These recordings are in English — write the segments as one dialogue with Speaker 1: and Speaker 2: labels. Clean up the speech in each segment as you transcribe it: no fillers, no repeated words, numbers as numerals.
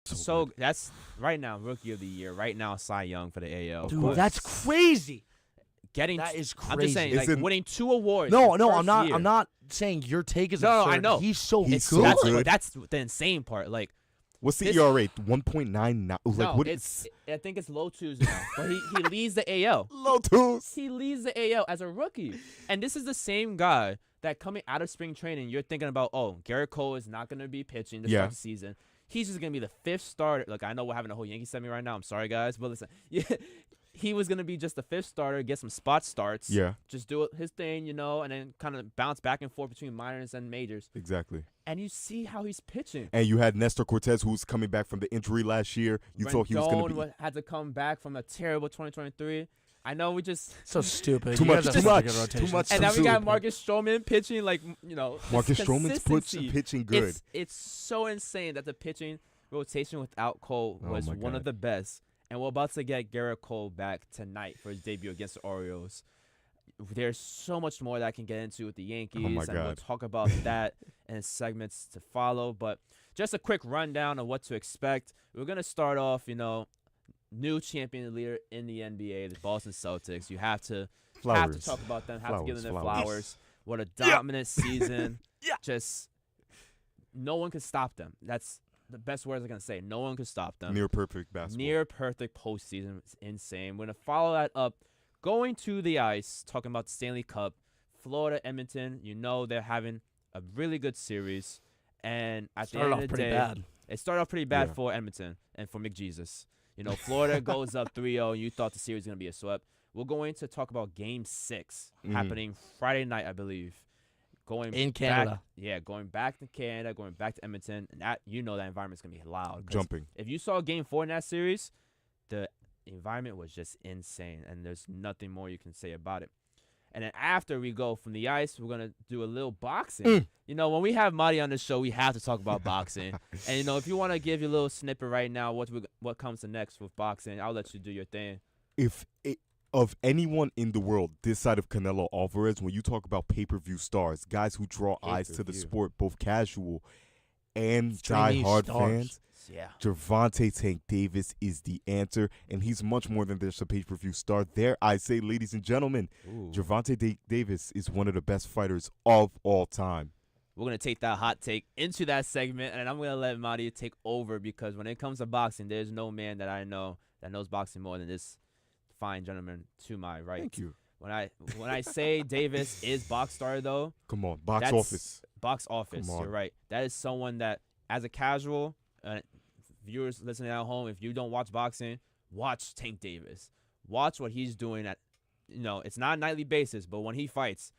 Speaker 1: So that's right now Rookie of the Year. Right now Cy Young for the AL.
Speaker 2: Dude, that's crazy.
Speaker 1: That
Speaker 2: is crazy.
Speaker 1: I'm just saying, like winning 2 awards.
Speaker 2: No, I'm
Speaker 1: not.
Speaker 2: I'm not saying your take is
Speaker 1: No,
Speaker 2: absurd.
Speaker 1: I know.
Speaker 2: He's so
Speaker 3: good.
Speaker 1: That's the insane part. Like,
Speaker 3: what's the ERA? 1.9 now. Like,
Speaker 1: no,
Speaker 3: what
Speaker 1: I think it's low 2s now. But he leads the AL.
Speaker 3: Low 2s.
Speaker 1: He leads the AL as a rookie. And this is the same guy that coming out of spring training, you're thinking about, oh, Garrett Cole is not going to be pitching to start the season. He's just going to be the 5th starter. Look, I know we're having a whole Yankee segment right now. I'm sorry, guys. But listen, he was going to be just the 5th starter, get some spot starts.
Speaker 3: Yeah.
Speaker 1: Just do his thing, and then kind of bounce back and forth between minors and majors.
Speaker 3: Exactly.
Speaker 1: And you see how he's pitching.
Speaker 3: And you had Nestor Cortez, who was coming back from the injury last year. You thought he was going to be.
Speaker 1: Had to come back from a terrible 2023. I know we just
Speaker 2: so stupid.
Speaker 3: Too much.
Speaker 1: And now we got Marcus Stroman pitching
Speaker 3: Marcus Stroman's pitching good.
Speaker 1: It's so insane that the pitching rotation without Cole was one of the best. And we're about to get Garrett Cole back tonight for his debut against the Orioles. There's so much more that I can get into with the Yankees, and we'll talk about that in segments to follow. But just a quick rundown of what to expect. We're gonna start off, new champion leader in the NBA, the Boston Celtics. You have to talk about them. Have to give them their flowers. What a dominant season! Just no one could stop them. That's the best words I can say. No one could stop them.
Speaker 3: Near perfect basketball.
Speaker 1: Near perfect postseason. It's insane. We're gonna follow that up, going to the ice, talking about the Stanley Cup, Florida, Edmonton. They're having a really good series, and at the end of the day, it started off pretty bad for Edmonton and for McJesus. Florida goes up 3-0, and you thought the series was going to be a sweep. We're going to talk about Game 6 happening Friday night, I believe.
Speaker 2: In Canada.
Speaker 1: Going back to Canada, going back to Edmonton. And that environment's going to be loud.
Speaker 3: Jumping.
Speaker 1: If you saw Game 4 in that series, the environment was just insane, and there's nothing more you can say about it. And then after we go from the ice, we're going to do a little boxing. When we have Madi on the show, we have to talk about boxing. And, if you want to give your little snippet right now, what comes to next with boxing, I'll let you do your thing.
Speaker 3: Of anyone in the world, this side of Canelo Alvarez, when you talk about pay-per-view stars, guys who draw eyes to the sport, both casual and die-hard fans, Gervonta Tank Davis is the answer, and he's much more than just a pay-per-view star. There, I say, ladies and gentlemen, Gervonta Davis is one of the best fighters of all time.
Speaker 1: We're going to take that hot take into that segment, and I'm going to let Madi take over, because when it comes to boxing, there's no man that I know that knows boxing more than this fine gentleman to my right.
Speaker 3: Thank you.
Speaker 1: When I say Davis is box star, though,
Speaker 3: come on, box office.
Speaker 1: You're right. That is someone that, as a casual, viewers listening at home, if you don't watch boxing, watch Tank Davis. Watch what he's doing it's not a nightly basis, but when he fights,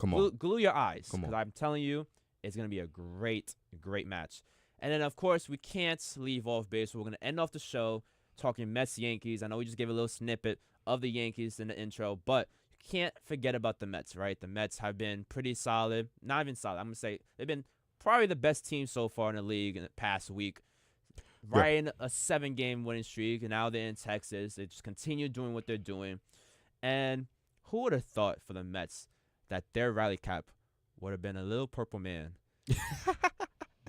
Speaker 1: glue your eyes, because I'm telling you, it's going to be a great, great match. And then, of course, we can't leave off base. We're going to end off the show talking Mets-Yankees. I know we just gave a little snippet of the Yankees in the intro, but you can't forget about the Mets, right? The Mets have been pretty solid. Not even solid. I'm going to say they've been probably the best team so far in the league in the past week. Riding a 7-game winning streak, and now they're in Texas. They just continue doing what they're doing. And who would have thought for the Mets that their rally cap would have been a little purple man?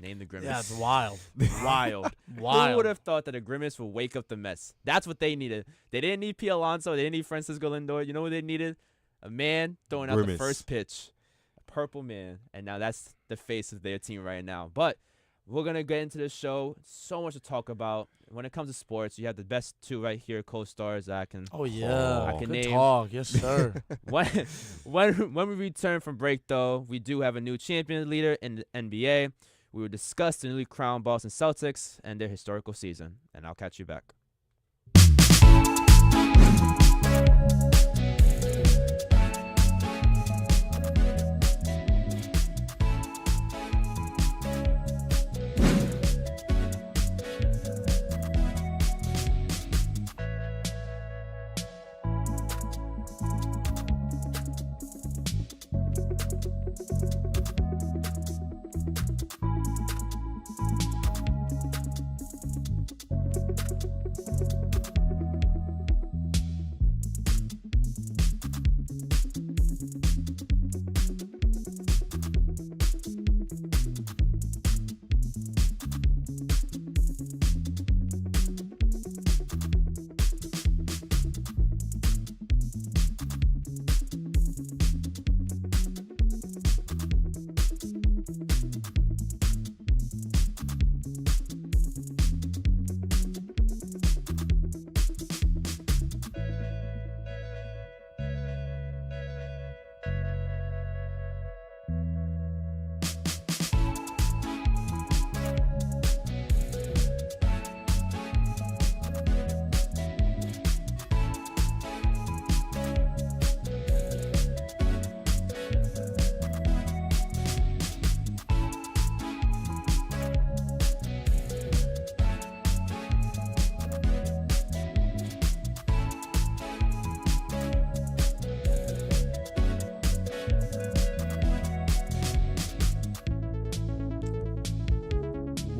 Speaker 1: Name the Grimace.
Speaker 2: Yeah, it's wild.
Speaker 1: Wild. Who would have thought that a Grimace would wake up the Mets? That's what they needed. They didn't need P. Alonso. They didn't need Francisco Lindor. You know what they needed? A man throwing out the first pitch. A purple man. And now that's the face of their team right now. But we're going to get into the show. So much to talk about. When it comes to sports, you have the best two right here, co-stars that I can
Speaker 2: Good
Speaker 1: name.
Speaker 2: talk. Yes, sir.
Speaker 1: when we return from break, though, we do have a new champion leader in the NBA. We will discuss the newly crowned Boston Celtics and their historical season. And I'll catch you back.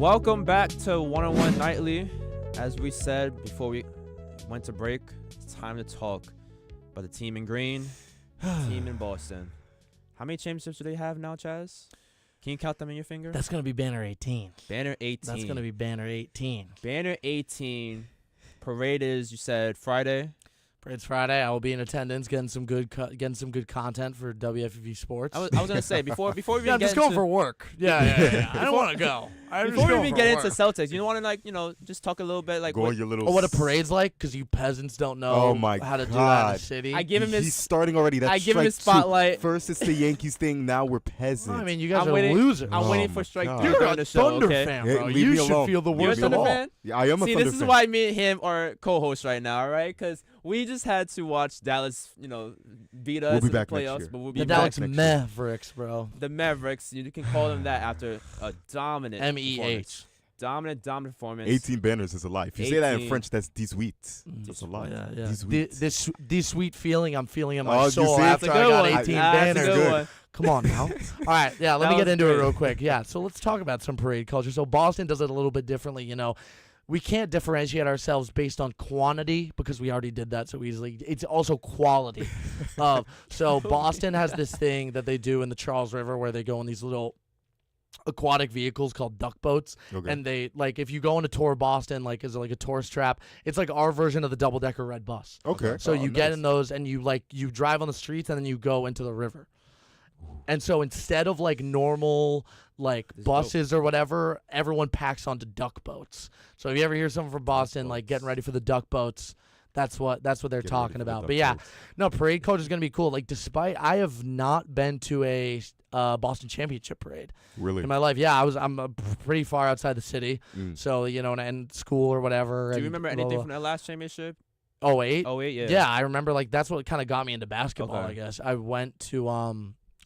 Speaker 1: Welcome back to One-on-One Nightly. As we said before we went to break, it's time to talk about the team in green, team in Boston. How many championships do they have now, Chaz? Can you count them in your finger?
Speaker 2: That's going to be banner 18.
Speaker 1: Banner 18.
Speaker 2: That's going to be banner 18.
Speaker 1: Banner 18. Parade is, you said, Friday?
Speaker 2: It's Friday. I will be in attendance, getting some good content for WFUV Sports.
Speaker 1: I was going to say, before we even
Speaker 2: I'm just going for work. Yeah. I don't want to go.
Speaker 1: Before we even get into Celtics, you want to, just talk a little bit like
Speaker 2: what a parade's like, because you peasants don't know how to do that in the city.
Speaker 1: I give him
Speaker 3: He's starting already. That's
Speaker 1: I give him his spotlight.
Speaker 3: First it's the Yankees thing. Now we're peasants.
Speaker 2: I mean, you guys are losers.
Speaker 1: I'm waiting for strike 3
Speaker 2: You're
Speaker 1: during
Speaker 2: a
Speaker 1: the show.
Speaker 2: Thunder
Speaker 1: Okay?
Speaker 2: fan, bro.
Speaker 3: Leave
Speaker 2: You
Speaker 3: me
Speaker 2: should
Speaker 3: alone.
Speaker 2: feel the
Speaker 1: You're a
Speaker 2: worst of
Speaker 1: Thunder
Speaker 2: all.
Speaker 1: fan?
Speaker 3: Yeah, I am a
Speaker 1: See,
Speaker 3: Thunder
Speaker 1: this is
Speaker 3: fan.
Speaker 1: why me and him are co-hosts right now, all right? Because we just had to watch Dallas, beat us
Speaker 3: We'll be
Speaker 1: in
Speaker 3: back
Speaker 1: the
Speaker 3: next
Speaker 1: playoffs.
Speaker 3: year.
Speaker 1: But we'll be
Speaker 2: The
Speaker 1: back
Speaker 2: Dallas
Speaker 3: next year.
Speaker 2: Mavericks, bro.
Speaker 1: The Mavericks. You can call them that after a dominant
Speaker 2: MEH.
Speaker 1: performance. Dominant performance.
Speaker 3: 18 banners is a lie. If you say that in
Speaker 1: 18.
Speaker 3: French, that's 18. That's a lie.
Speaker 2: Yeah.
Speaker 3: 18.
Speaker 2: This sweet feeling I'm feeling in my
Speaker 3: Oh, you
Speaker 2: soul
Speaker 3: see?
Speaker 2: after
Speaker 1: That's a
Speaker 2: I
Speaker 1: good
Speaker 2: got
Speaker 1: one.
Speaker 2: 18
Speaker 1: That's a
Speaker 2: banners.
Speaker 1: good one.
Speaker 2: Come on now. All right, yeah, let
Speaker 1: That
Speaker 2: me get
Speaker 1: was
Speaker 2: into it
Speaker 1: great.
Speaker 2: real quick. Yeah, so let's talk about some parade culture. So Boston does it a little bit differently, We can't differentiate ourselves based on quantity because we already did that so easily. It's also quality. So Boston has this thing that they do in the Charles River where they go in these little aquatic vehicles called duck boats.
Speaker 3: Okay.
Speaker 2: And they, if you go on a tour of Boston, as a tourist trap, it's like our version of the double-decker red bus.
Speaker 3: Okay.
Speaker 2: So you get
Speaker 3: nice.
Speaker 2: in those and you drive on the streets and then you go into the river. And so instead of normal buses or whatever, everyone packs onto duck boats. So if you ever hear someone from Boston getting ready for the duck boats, that's what they're talking about. But yeah, no, parade culture is gonna be cool. Despite I have not been to a Boston championship parade
Speaker 3: Really?
Speaker 2: in my life. Yeah, I'm pretty far outside the city. So and school or whatever.
Speaker 1: Do you remember anything from that last championship?
Speaker 2: 08?
Speaker 1: 08, yeah.
Speaker 2: Yeah, I remember that's what kind of got me into basketball,
Speaker 1: Okay.
Speaker 2: I guess. I went to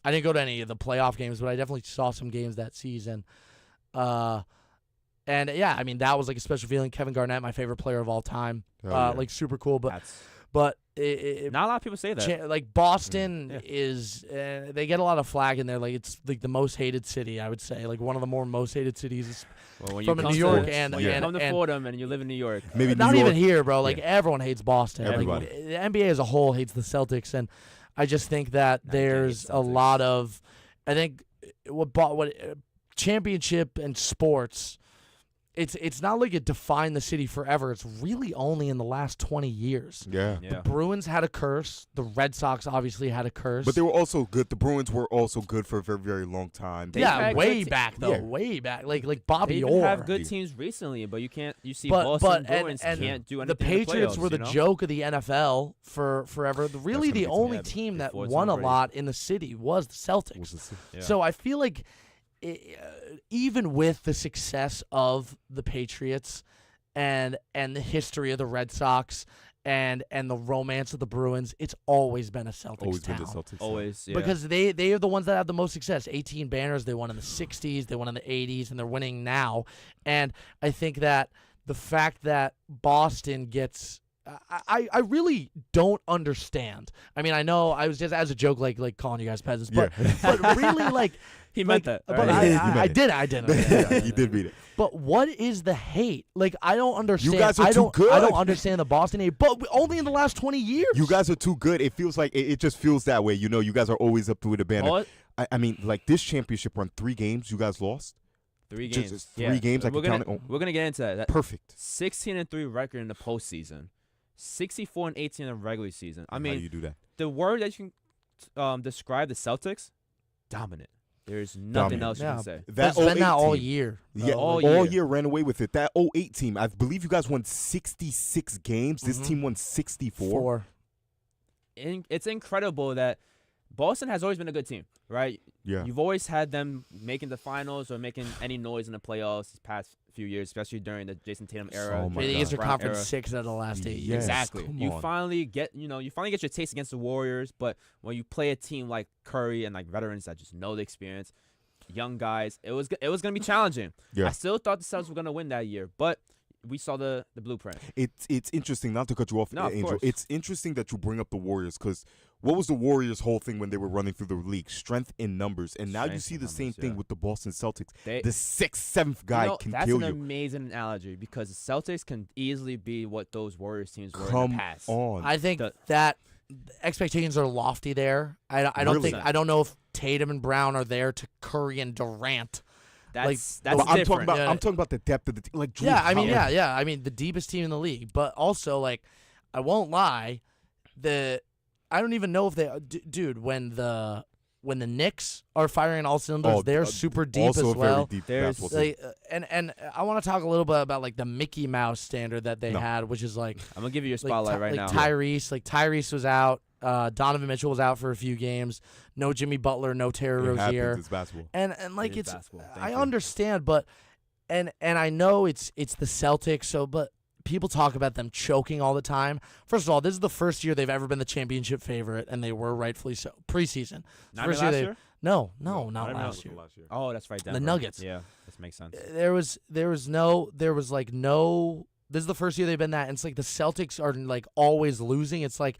Speaker 2: I didn't go to any of the playoff games, but I definitely saw some games that season. And yeah, I mean that was a special feeling. Kevin Garnett, my favorite player of all time.
Speaker 3: Yeah.
Speaker 2: Super cool, but
Speaker 1: Not a lot of people say that.
Speaker 2: Boston is they get a lot of flag in there. It's the most hated city, I would say. One of the most hated cities
Speaker 1: When
Speaker 2: from
Speaker 1: you
Speaker 2: New
Speaker 1: come
Speaker 2: York
Speaker 1: to,
Speaker 2: and
Speaker 1: when you
Speaker 2: and-
Speaker 1: come to
Speaker 2: and-
Speaker 1: Fordham and you live in New York.
Speaker 3: Maybe
Speaker 2: not
Speaker 3: New York.
Speaker 2: even here, bro.
Speaker 3: Yeah.
Speaker 2: Everyone hates Boston.
Speaker 3: Everybody.
Speaker 2: The NBA as a whole hates the Celtics, and I just think that
Speaker 1: Nah, you can't hate
Speaker 2: there's a
Speaker 1: Celtics.
Speaker 2: lot of. I think what championship and sports. It's not like it defined the city forever. It's really only in the last 20 years.
Speaker 3: Yeah.
Speaker 1: Yeah.
Speaker 2: Bruins had a curse. The Red Sox obviously had a curse.
Speaker 3: But they were also good. The Bruins were also good for a very, very long time.
Speaker 1: They've
Speaker 2: yeah,
Speaker 1: had
Speaker 2: way
Speaker 1: good
Speaker 2: back though,
Speaker 3: Yeah.
Speaker 2: way back. Like
Speaker 1: They
Speaker 2: Bobby
Speaker 1: even
Speaker 2: Orr.
Speaker 1: have good teams recently, but you see
Speaker 2: But-
Speaker 1: Boston
Speaker 2: but- and-
Speaker 1: Bruins
Speaker 2: and
Speaker 1: can't do anything
Speaker 2: The
Speaker 1: in
Speaker 2: Patriots
Speaker 1: playoffs,
Speaker 2: were the joke of the NFL for forever. Really,
Speaker 3: gonna
Speaker 2: the
Speaker 3: be
Speaker 2: only
Speaker 1: tough.
Speaker 2: team that
Speaker 1: Before Tom
Speaker 2: won a
Speaker 1: Brady.
Speaker 2: lot in the city was the Celtics.
Speaker 1: Yeah.
Speaker 2: So I feel like even with the success of the Patriots and the history of the Red Sox and the romance of the Bruins, it's always been a Celtics
Speaker 3: Always
Speaker 2: town.
Speaker 3: been the Celtics.
Speaker 1: Always, yeah.
Speaker 2: Because they are the ones that have the most success. 18 banners. They won in the 60s. They won in the 80s, and they're winning now. And I think that the fact that Boston gets I really don't understand. I mean, I know I was just as a joke, like calling you guys peasants, but but really
Speaker 1: he meant that.
Speaker 2: But
Speaker 1: right?
Speaker 2: I didn't.
Speaker 3: Yeah, you did beat it.
Speaker 2: But what is the hate? I don't understand.
Speaker 3: You guys are too good.
Speaker 2: I don't understand the Boston hate, but only in the last 20 years.
Speaker 3: You guys are too good. It feels like it just feels that way. You guys are always up to the banner. I mean, this championship run, 3 games, you guys lost.
Speaker 1: 3
Speaker 3: Just
Speaker 1: games.
Speaker 3: 3 games. I
Speaker 1: We're
Speaker 3: can
Speaker 1: gonna
Speaker 3: count it.
Speaker 1: we're gonna get into that.
Speaker 3: Perfect.
Speaker 1: 16-3 record in the postseason. 64-18 in the regular season. I
Speaker 3: How
Speaker 1: mean,
Speaker 3: do you do that?
Speaker 1: the word that you can describe the Celtics, dominant. There's nothing
Speaker 3: Dominant.
Speaker 1: else you
Speaker 2: Yeah.
Speaker 1: can say.
Speaker 3: That
Speaker 2: It's been that
Speaker 3: 08
Speaker 2: all
Speaker 3: team.
Speaker 2: year.
Speaker 3: Yeah,
Speaker 1: all
Speaker 3: all
Speaker 1: year.
Speaker 3: year ran away with it. That 08 team, I believe you guys won 66 games. This
Speaker 2: Mhm.
Speaker 3: team won 64.
Speaker 1: It's incredible that Boston has always been a good team, right?
Speaker 3: Yeah.
Speaker 1: You've always had them making the finals or making any noise in the playoffs these past few years, especially during the Jason Tatum era.
Speaker 3: Oh my
Speaker 2: The
Speaker 3: God.
Speaker 2: Eastern
Speaker 1: Brown
Speaker 2: Conference
Speaker 1: era.
Speaker 2: 6 out of the last 8
Speaker 3: Yes.
Speaker 2: years.
Speaker 1: Exactly.
Speaker 3: come
Speaker 1: You
Speaker 3: on.
Speaker 1: finally get your taste against the Warriors, but when you play a team like Curry and veterans that just know the experience, young guys, it was gonna be challenging.
Speaker 3: Yeah.
Speaker 1: I still thought the Celtics were gonna win that year, but we saw the blueprint.
Speaker 3: It's interesting, not to cut you off,
Speaker 1: No, of
Speaker 3: Angel.
Speaker 1: course.
Speaker 3: It's interesting that you bring up the Warriors because what was the Warriors' whole thing when they were running through the league? Strength in numbers. And now you
Speaker 1: Strength
Speaker 3: see
Speaker 1: in
Speaker 3: the same
Speaker 1: numbers,
Speaker 3: thing
Speaker 1: yeah.
Speaker 3: with the Boston Celtics.
Speaker 1: They-
Speaker 3: The 6th, 7th guy can
Speaker 1: that's
Speaker 3: kill
Speaker 1: an
Speaker 3: you.
Speaker 1: amazing analogy because the Celtics can easily be what those Warriors teams were in
Speaker 3: Come
Speaker 1: the past.
Speaker 3: on.
Speaker 2: I think
Speaker 1: The-
Speaker 2: that expectations are lofty there. I don't
Speaker 3: Really?
Speaker 2: think I don't know if Tatum and Brown are there to Curry and Durant.
Speaker 1: That's
Speaker 3: Well, I'm
Speaker 1: different.
Speaker 3: talking about
Speaker 2: Yeah.
Speaker 3: I'm talking about the depth of the team. Like Drew
Speaker 2: Yeah, I mean,
Speaker 3: Holiday.
Speaker 2: yeah. I mean, the deepest team in the league, but also like, I won't lie, I don't even know if they, dude, when the Knicks are firing on all cylinders, they're super deep
Speaker 3: also
Speaker 2: as well.
Speaker 3: Very deep
Speaker 1: There's-
Speaker 3: basketball team.
Speaker 2: Like, and I want to talk a little bit about like the Mickey Mouse standard that they
Speaker 3: No.
Speaker 2: had, which is like
Speaker 1: I'm gonna give you your spotlight right now.
Speaker 2: Tyrese was out. Donovan Mitchell was out for a few games. No Jimmy Butler, no Terry
Speaker 3: It happens.
Speaker 2: Rozier.
Speaker 3: It's basketball.
Speaker 2: And like
Speaker 1: It is
Speaker 2: it's
Speaker 1: basketball. Thank
Speaker 2: I
Speaker 1: you.
Speaker 2: understand, but and I know it's the Celtics, so but people talk about them choking all the time. First of all, this is the first year they've ever been the championship favorite, and they were rightfully so. Preseason.
Speaker 1: Not
Speaker 2: First
Speaker 1: last
Speaker 2: year
Speaker 1: year?
Speaker 2: No,
Speaker 1: I
Speaker 2: not
Speaker 1: don't
Speaker 2: last
Speaker 1: know.
Speaker 2: year.
Speaker 1: Oh, that's right. Denver.
Speaker 2: Nuggets.
Speaker 1: Yeah, that makes sense.
Speaker 2: There was like no. This is the first year they've been that, and it's like the Celtics are like always losing. It's like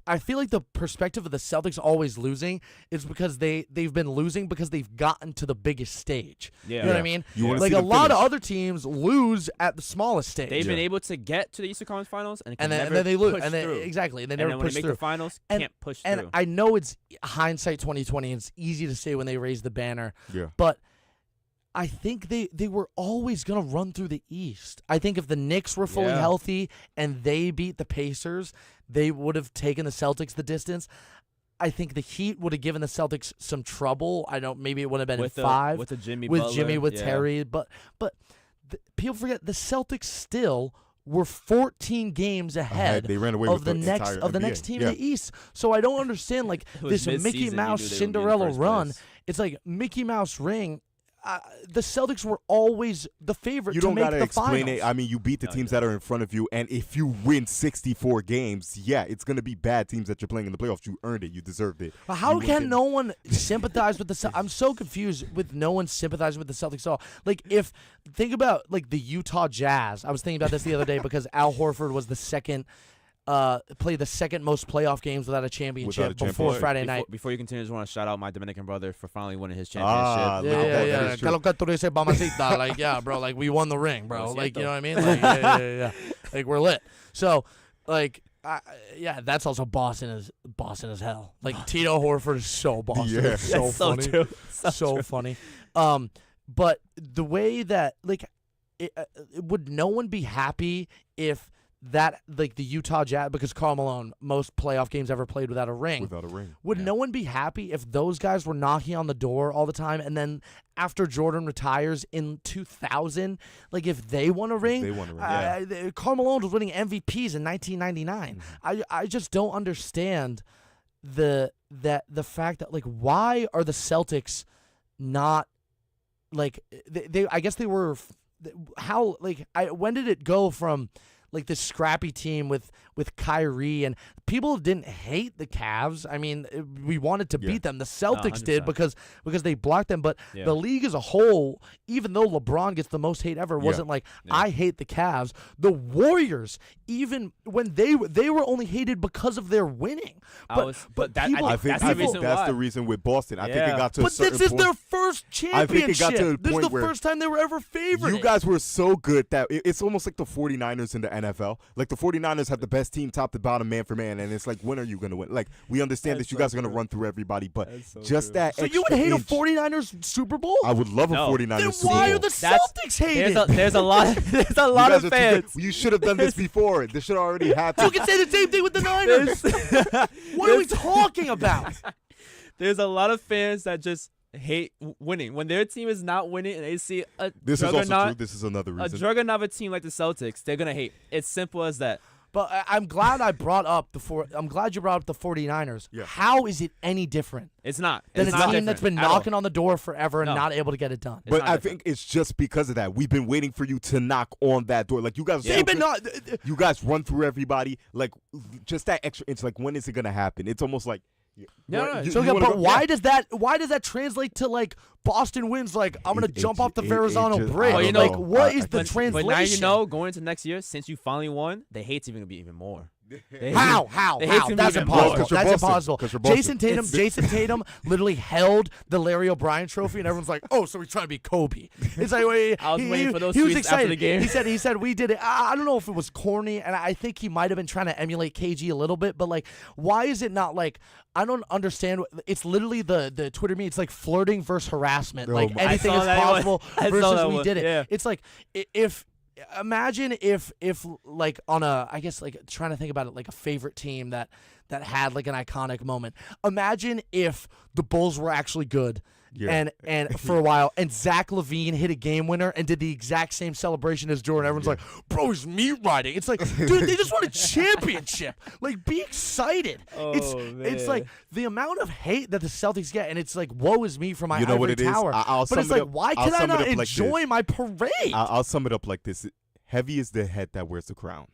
Speaker 2: I feel like the perspective of the Celtics always losing is because they've been losing because they've gotten to the biggest stage.
Speaker 1: Yeah.
Speaker 2: You know what I mean?
Speaker 3: You wanna
Speaker 2: Like
Speaker 3: see
Speaker 2: a
Speaker 3: the
Speaker 2: lot of
Speaker 3: finish.
Speaker 2: other teams lose at the smallest stage.
Speaker 1: They've been
Speaker 3: Yeah.
Speaker 1: able to get to the Eastern Conference Finals and can
Speaker 2: and
Speaker 1: never
Speaker 2: then they lose,
Speaker 1: push
Speaker 2: and then
Speaker 1: through.
Speaker 2: exactly, and they
Speaker 1: And
Speaker 2: never
Speaker 1: then when
Speaker 2: push
Speaker 1: they make
Speaker 2: through.
Speaker 1: the finals,
Speaker 2: And-
Speaker 1: can't push
Speaker 2: And
Speaker 1: through.
Speaker 2: I know it's hindsight 2020. It's easy to say when they raise the banner,
Speaker 3: Yeah.
Speaker 2: but I think they were always gonna run through the East. I think if the Knicks were fully
Speaker 1: Yeah.
Speaker 2: healthy and they beat the Pacers, they would have taken the Celtics the distance. I think the Heat would have given the Celtics some trouble. I don't. Maybe it would have been
Speaker 1: with
Speaker 2: in five
Speaker 1: with the Jimmy
Speaker 2: with
Speaker 1: Butler,
Speaker 2: Jimmy, with
Speaker 1: yeah.
Speaker 2: Terry, but people forget the Celtics still were 14 games ahead
Speaker 3: They ran away
Speaker 2: of
Speaker 3: with
Speaker 2: the
Speaker 3: entire
Speaker 2: next
Speaker 3: NBA.
Speaker 2: team
Speaker 3: Yeah.
Speaker 2: in the East. So I don't understand like
Speaker 1: It was
Speaker 2: this
Speaker 1: mid-season,
Speaker 2: Mickey
Speaker 1: you
Speaker 2: Mouse
Speaker 1: knew they would be in
Speaker 2: Cinderella
Speaker 1: first
Speaker 2: run.
Speaker 1: place.
Speaker 2: It's like Mickey Mouse ring. The Celtics were always the favorite
Speaker 3: You
Speaker 2: to
Speaker 3: don't
Speaker 2: make
Speaker 3: gotta
Speaker 2: the
Speaker 3: explain
Speaker 2: finals.
Speaker 3: it. I mean, you beat the
Speaker 1: No,
Speaker 3: teams
Speaker 1: you
Speaker 3: that are in front of you, and if you win 64 games, yeah, it's gonna be bad teams that you're playing in the playoffs. You earned it. You deserved it.
Speaker 2: But how
Speaker 3: You
Speaker 2: can
Speaker 3: win-
Speaker 2: no one sympathize with the Celtics? I'm so confused with no one sympathizing with the Celtics at all. Like, think about, like, the Utah Jazz. I was thinking about this the other day because Al Horford was played the second most playoff games without a championship before
Speaker 3: championship.
Speaker 2: Friday night.
Speaker 1: Before you continue, I just want to shout out my Dominican brother for finally winning his
Speaker 3: Ah,
Speaker 1: championship.
Speaker 3: look at that.
Speaker 2: Yeah.
Speaker 3: That is true.
Speaker 2: Que lo que tú dices, mamacita? Like, yeah, bro. Like, we won the ring, bro.
Speaker 1: Lo
Speaker 2: Like, you
Speaker 1: siento.
Speaker 2: know what I mean? Like, yeah. Like, we're lit. So, like, yeah, that's also Boston as hell. Like, Tito Horford is so Boston.
Speaker 3: Yeah.
Speaker 2: It's so
Speaker 1: That's so
Speaker 2: funny.
Speaker 1: true.
Speaker 2: So funny. But the way that, like, would no one be happy if that, like, the Utah Jazz, because Karl Malone, most playoff games ever played without a ring.
Speaker 3: Without a ring.
Speaker 2: Would no one be happy if those guys were knocking on the door all the time, and then after Jordan retires in 2000, like, if they won a ring?
Speaker 3: They won a ring.
Speaker 2: Karl Malone was winning MVPs in 1999. I just don't understand the fact that, like, why are the Celtics not, like, they I guess they were how, like, when did it go from, like, this scrappy team with Kyrie, and people didn't hate the Cavs. I mean, we wanted to beat them. The Celtics did
Speaker 1: 100%.
Speaker 2: because they blocked them. But
Speaker 1: Yeah.
Speaker 2: the league as a whole, even though LeBron gets the most hate ever, wasn't like, I hate the Cavs. The Warriors, even when they were only hated because of their winning. But people,
Speaker 3: I think
Speaker 1: that's the reason
Speaker 3: that's
Speaker 1: why.
Speaker 3: the reason with Boston. I think it
Speaker 1: Yeah.
Speaker 3: got to a
Speaker 2: but
Speaker 3: certain
Speaker 2: this is
Speaker 3: point.
Speaker 2: their first
Speaker 3: I think it
Speaker 2: championship.
Speaker 3: got to a
Speaker 2: This is
Speaker 3: point
Speaker 2: the
Speaker 3: where
Speaker 2: first time they were ever favored.
Speaker 3: You guys were so good that it's almost like the 49ers in the NFL. Like, the 49ers have the best team top to bottom, man for man, and it's like, when are you going to win? Like, we understand
Speaker 1: That's
Speaker 3: that you
Speaker 1: so
Speaker 3: guys are going to
Speaker 1: true.
Speaker 3: run through everybody, but
Speaker 1: That's so
Speaker 3: just
Speaker 1: true.
Speaker 3: that
Speaker 2: So you would
Speaker 3: extra
Speaker 2: hate a
Speaker 3: inch-
Speaker 2: 49ers Super Bowl?
Speaker 3: I would love
Speaker 1: No.
Speaker 3: a 49ers
Speaker 2: Then
Speaker 3: Super
Speaker 2: why
Speaker 3: Bowl.
Speaker 2: are the
Speaker 1: That's-
Speaker 2: Celtics hated?
Speaker 1: There's a lot. There's a
Speaker 3: You
Speaker 1: lot
Speaker 3: guys
Speaker 1: of
Speaker 3: are too good.
Speaker 1: fans.
Speaker 3: You should have done this before. This should already happen.
Speaker 2: You can say the same thing with the Niners. What are we talking about?
Speaker 1: There's a lot of fans that just hate winning. When their team is not winning and they see a
Speaker 3: This is also true.
Speaker 1: juggernaut,
Speaker 3: This is another
Speaker 1: a
Speaker 3: reason.
Speaker 1: juggernaut of a team like the Celtics, they're gonna hate. It's simple as that.
Speaker 2: But I'm glad I brought up I'm glad you brought up the 49ers.
Speaker 3: Yeah.
Speaker 2: How is it any different
Speaker 1: It's not.
Speaker 2: than
Speaker 1: It's
Speaker 2: a
Speaker 1: not
Speaker 2: team that's
Speaker 1: different
Speaker 2: been
Speaker 1: at all.
Speaker 2: knocking on the door forever and
Speaker 1: No.
Speaker 2: not able to get it done?
Speaker 1: It's
Speaker 3: But
Speaker 1: not
Speaker 3: I
Speaker 1: different.
Speaker 3: think it's just because of that. We've been waiting for you to knock on that door. Like, you guys,
Speaker 2: They've been not.
Speaker 3: you guys run through everybody. Like, just that extra inch. Like, when is it gonna happen? It's almost like
Speaker 1: No.
Speaker 2: So but why does that translate to like Boston wins? Like I'm gonna jump off the Verrazano Bridge.
Speaker 1: Well,
Speaker 2: like what is the translation?
Speaker 1: But now you know, going into next year, since you finally won, the hate's even gonna be even more.
Speaker 2: How? That's impossible. That's impossible. Jason Tatum literally held the Larry O'Brien trophy, and everyone's like, "Oh, so he's trying to be Kobe." It's like
Speaker 1: I was waiting for those
Speaker 2: he was
Speaker 1: tweets
Speaker 2: excited.
Speaker 1: after the game.
Speaker 2: He said we did it. I don't know if it was corny, and I think he might have been trying to emulate KG a little bit. But like, why is it not like? I don't understand. It's literally the Twitter meme. It's like flirting versus harassment. Like anything is possible versus we did it.
Speaker 1: Yeah.
Speaker 2: It's like imagine if like on a, I guess like trying to think about it, like a favorite team that had like an iconic moment. Imagine if the Bulls were actually good. Yeah. And for a while, and Zach LaVine hit a game winner and did the exact same celebration as Jordan. Everyone's like, "Bro, he's meat riding." It's like, dude, they just won a championship. Like, be excited. It's like the amount of hate that the Celtics get, and it's like, woe is me for my ivory tower. But it's like, why can I not enjoy my parade?
Speaker 3: I'll sum it up like this: heavy is the head that wears the crown.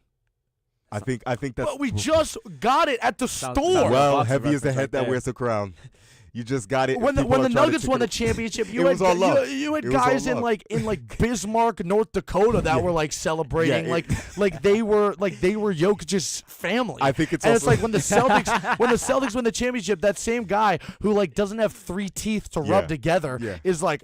Speaker 3: I think that's.
Speaker 2: But we just got it at the store.
Speaker 3: Well, heavy is the head that wears the crown. You just got it.
Speaker 2: When the Nuggets won the championship, you had guys in like Bismarck, North Dakota that were like celebrating like they were Jokic's family.
Speaker 3: I think it's
Speaker 2: and it's like when the Celtics win the championship, that same guy who like doesn't have 3 teeth to rub together is like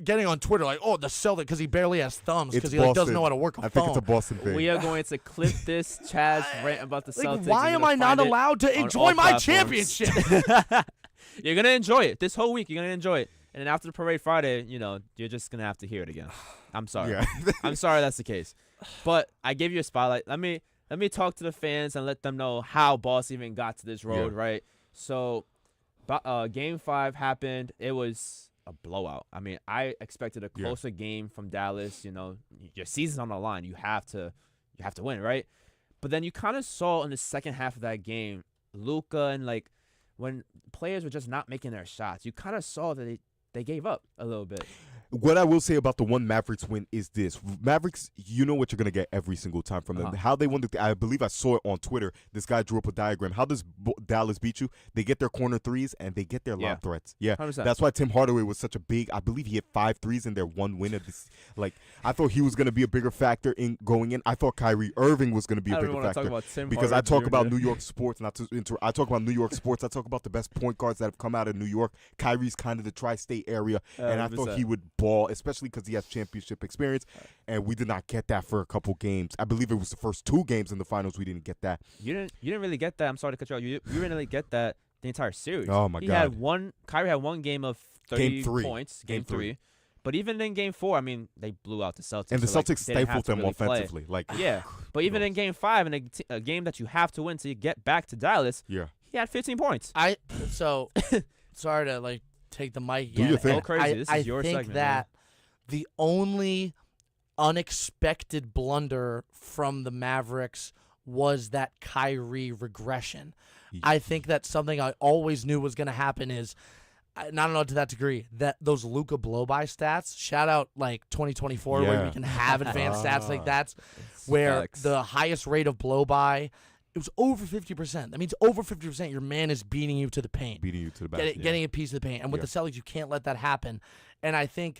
Speaker 2: getting on Twitter like, oh, the Celtic, because he barely has thumbs because he like doesn't know how to work a phone.
Speaker 3: I think it's a Boston thing.
Speaker 1: We are going to clip this Chaz rant about the Celtics.
Speaker 2: Why am I not allowed to enjoy my championship?
Speaker 1: You're going to enjoy it. This whole week, you're going to enjoy it. And then after the Parade Friday, you're just going to have to hear it again. I'm sorry. Yeah. I'm sorry that's the case. But I gave you a spotlight. Let me talk to the fans and let them know how Boston even got to this road, right? So, Game 5 happened. It was a blowout. I mean, I expected a closer game from Dallas. Your season's on the line. You have to win, right? But then you kind of saw in the second half of that game, Luka and like, when players were just not making their shots, you kind of saw that they gave up a little bit.
Speaker 3: What I will say about the one Mavericks win is this. Mavericks, you know what you're going to get every single time from them. How they won I believe I saw it on Twitter. This guy drew up a diagram. How does Dallas beat you? They get their corner threes and they get their lob threats. Yeah, 100%. That's why Tim Hardaway was such a big, I believe he hit 5 threes in their one win of this. Like, I thought he was going to be a bigger factor in going in. I thought Kyrie Irving was going to be a bigger factor. Because I talk about New York sports, I talk about New York sports. I talk about the best point guards that have come out of New York. Kyrie's kind of the tri-state area, and I thought he would ball, especially because he has championship experience, and we did not get that for a couple games. I believe it was the first 2 games in the finals we didn't get that.
Speaker 1: You didn't really get that. I'm sorry to cut you off. You didn't really get that the entire series.
Speaker 3: Oh my God.
Speaker 1: Kyrie had one game of 30 points. Game 3. But even in Game 4, I mean, they blew out the Celtics.
Speaker 3: And the Celtics stifled them offensively.
Speaker 1: But even in Game 5, in a game that you have to win to get back to Dallas, he had 15 points.
Speaker 2: Sorry to like take the mic
Speaker 3: again. Do your thing.
Speaker 1: Go crazy. This is your segment. I think that
Speaker 2: the only unexpected blunder from the Mavericks was that Kyrie regression. I think that something I always knew was going to happen is, not to that degree, that those Luka blow-by stats, shout out like 2024 where we can have advanced stats like that, where the highest rate of blow-by, it was over 50%. That means over 50% your man is beating you to the paint.
Speaker 3: Beating you to the basket.
Speaker 2: Getting a piece of the paint. And with the Celtics, you can't let that happen. And I think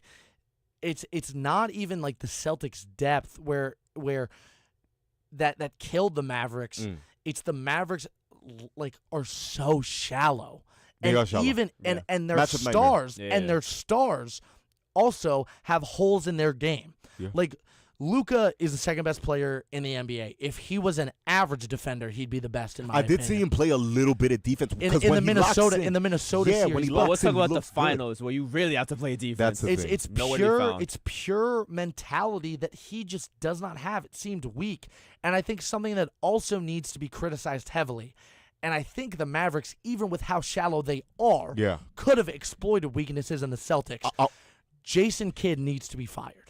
Speaker 2: it's not even like the Celtics' depth where that killed the Mavericks. It's the Mavericks like are so shallow.
Speaker 3: They are shallow.
Speaker 2: And their stars their stars also have holes in their game. Yeah. Like Luka is the second best player in the NBA. If he was an average defender, he'd be the best in my opinion.
Speaker 3: I did see him play a little bit of defense
Speaker 2: in the Minnesota series.
Speaker 3: When he
Speaker 1: let's talk about the finals where you really have to play defense.
Speaker 2: It's pure mentality that he just does not have. It seemed weak, and I think something that also needs to be criticized heavily. And I think the Mavericks, even with how shallow they are, could have exploited weaknesses in the Celtics. Jason Kidd needs to be fired.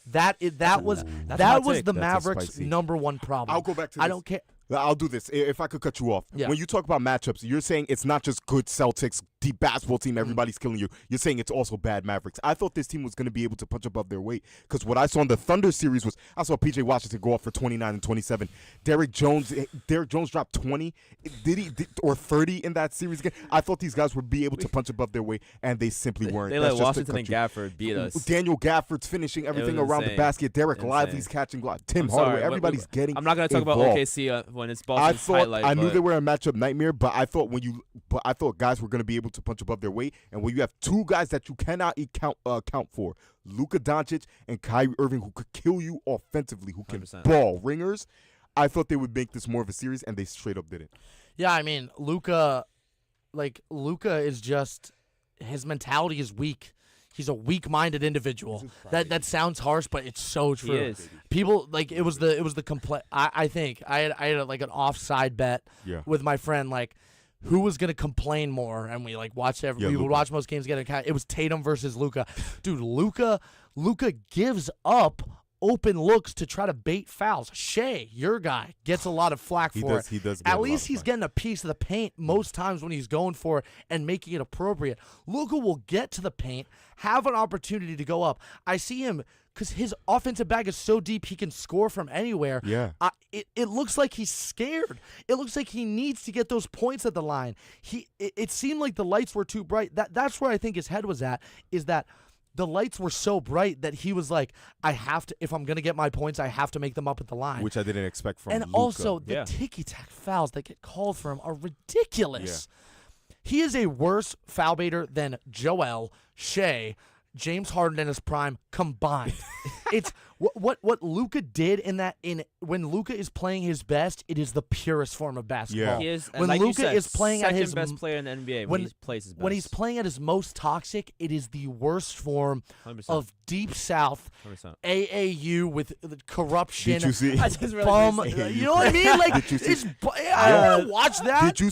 Speaker 2: That was the Mavericks' number one problem.
Speaker 3: I'll go back to this.
Speaker 2: I don't care.
Speaker 3: I'll do this. If I could cut you off. Yeah. When you talk about matchups, you're saying it's not just good Celtics deep basketball team, everybody's killing you. You're saying it's also bad Mavericks. I thought this team was going to be able to punch above their weight because what I saw in the Thunder series was I saw P.J. Washington go off for 29 and 27. Derrick Jones dropped 20. Or 30 in that series again? I thought these guys would be able to punch above their weight, and they simply weren't.
Speaker 1: They let Washington and Gafford beat us.
Speaker 3: Daniel Gafford's finishing everything around the basket. Derek Lively's catching Tim Hardaway. Everybody's getting
Speaker 1: I'm not going to talk
Speaker 3: involved.
Speaker 1: about OKC when it's Boston's highlight.
Speaker 3: I knew they were a matchup nightmare, but I thought guys were going to be able to punch above their weight. And when you have two guys that you cannot count for, Luka Doncic and Kyrie Irving, who could kill you offensively, who can
Speaker 1: 100%.
Speaker 3: ball ringers, I thought they would make this more of a series, and they straight up didn't.
Speaker 2: Yeah, I mean, Luka is just, his mentality is weak. He's a weak-minded individual. That sounds harsh, but it's so true.
Speaker 1: He is.
Speaker 2: People it was the complete. I think I had like an offside bet with my friend, like who was gonna complain more, and we like watched we would watch most games together. It was Tatum versus Luka. Dude, Luka gives up open looks to try to bait fouls. Shea, your guy, gets a lot of flack for it.
Speaker 3: He does.
Speaker 2: At least he's getting a piece of the paint most times when he's going for it and making it appropriate. Luka will get to the paint, have an opportunity to go up. I see him because his offensive bag is so deep he can score from anywhere.
Speaker 3: Yeah.
Speaker 2: It looks like he's scared. It looks like he needs to get those points at the line. It seemed like the lights were too bright. That's where I think his head was at, is that the lights were so bright that he was like, I have to, if I'm going to get my points, I have to make them up at the line.
Speaker 3: Which I didn't expect from
Speaker 2: And
Speaker 3: Luka.
Speaker 2: also, the ticky-tack fouls that get called for him are ridiculous. Yeah. He is a worse foul baiter than Joel, Shea, James Harden in his prime combined. It's what Luka did when Luka is playing his best, it is the purest form of basketball.
Speaker 3: Yeah.
Speaker 1: He is,
Speaker 2: when
Speaker 1: like
Speaker 2: Luka is playing at his
Speaker 1: best player in the NBA when he plays his best.
Speaker 2: When he's playing at his most toxic, it is the worst form
Speaker 1: 100%.
Speaker 2: of Deep South
Speaker 1: 100%.
Speaker 2: AAU with corruption.
Speaker 3: Did you see?
Speaker 1: I just really
Speaker 2: Bum, you know what I mean? Like,
Speaker 3: Did you see?
Speaker 2: I want to watch that.
Speaker 3: Did you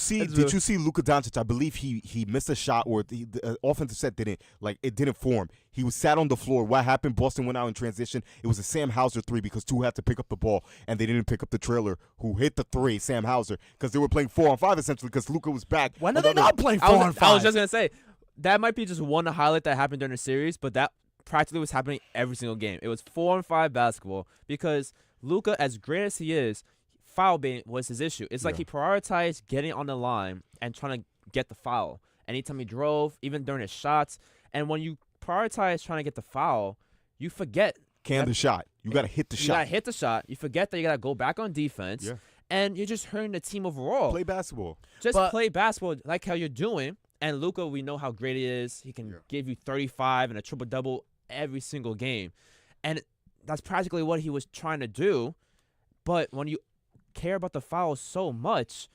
Speaker 3: see Luka Doncic? I believe he missed a shot, or the offensive set didn't form. He was sat on the floor. What happened? Boston went out in transition. It was a Sam Hauser 3 because two had to pick up the ball, and they didn't pick up the trailer who hit the 3, Sam Hauser, because they were playing 4-on-5 essentially because Luka was back.
Speaker 2: When are they not playing 4-on-5?
Speaker 1: I was just going to say, that might be just one highlight that happened during the series, but that practically was happening every single game. It was 4-on-5 basketball because Luka, as great as he is, foul baiting was his issue. It's like he prioritized getting on the line and trying to get the foul. Anytime he drove, even during his shots. And when you prioritize trying to get the foul, you forget.
Speaker 3: The shot. You got to hit the shot.
Speaker 1: You got to hit the shot. You forget that you got to go back on defense.
Speaker 3: Yeah.
Speaker 1: And you're just hurting the team overall.
Speaker 3: Play basketball.
Speaker 1: Play basketball like how you're doing. And Luka, we know how great he is. He can give you 35 and a triple-double every single game. And that's practically what he was trying to do. But when you care about the fouls so much,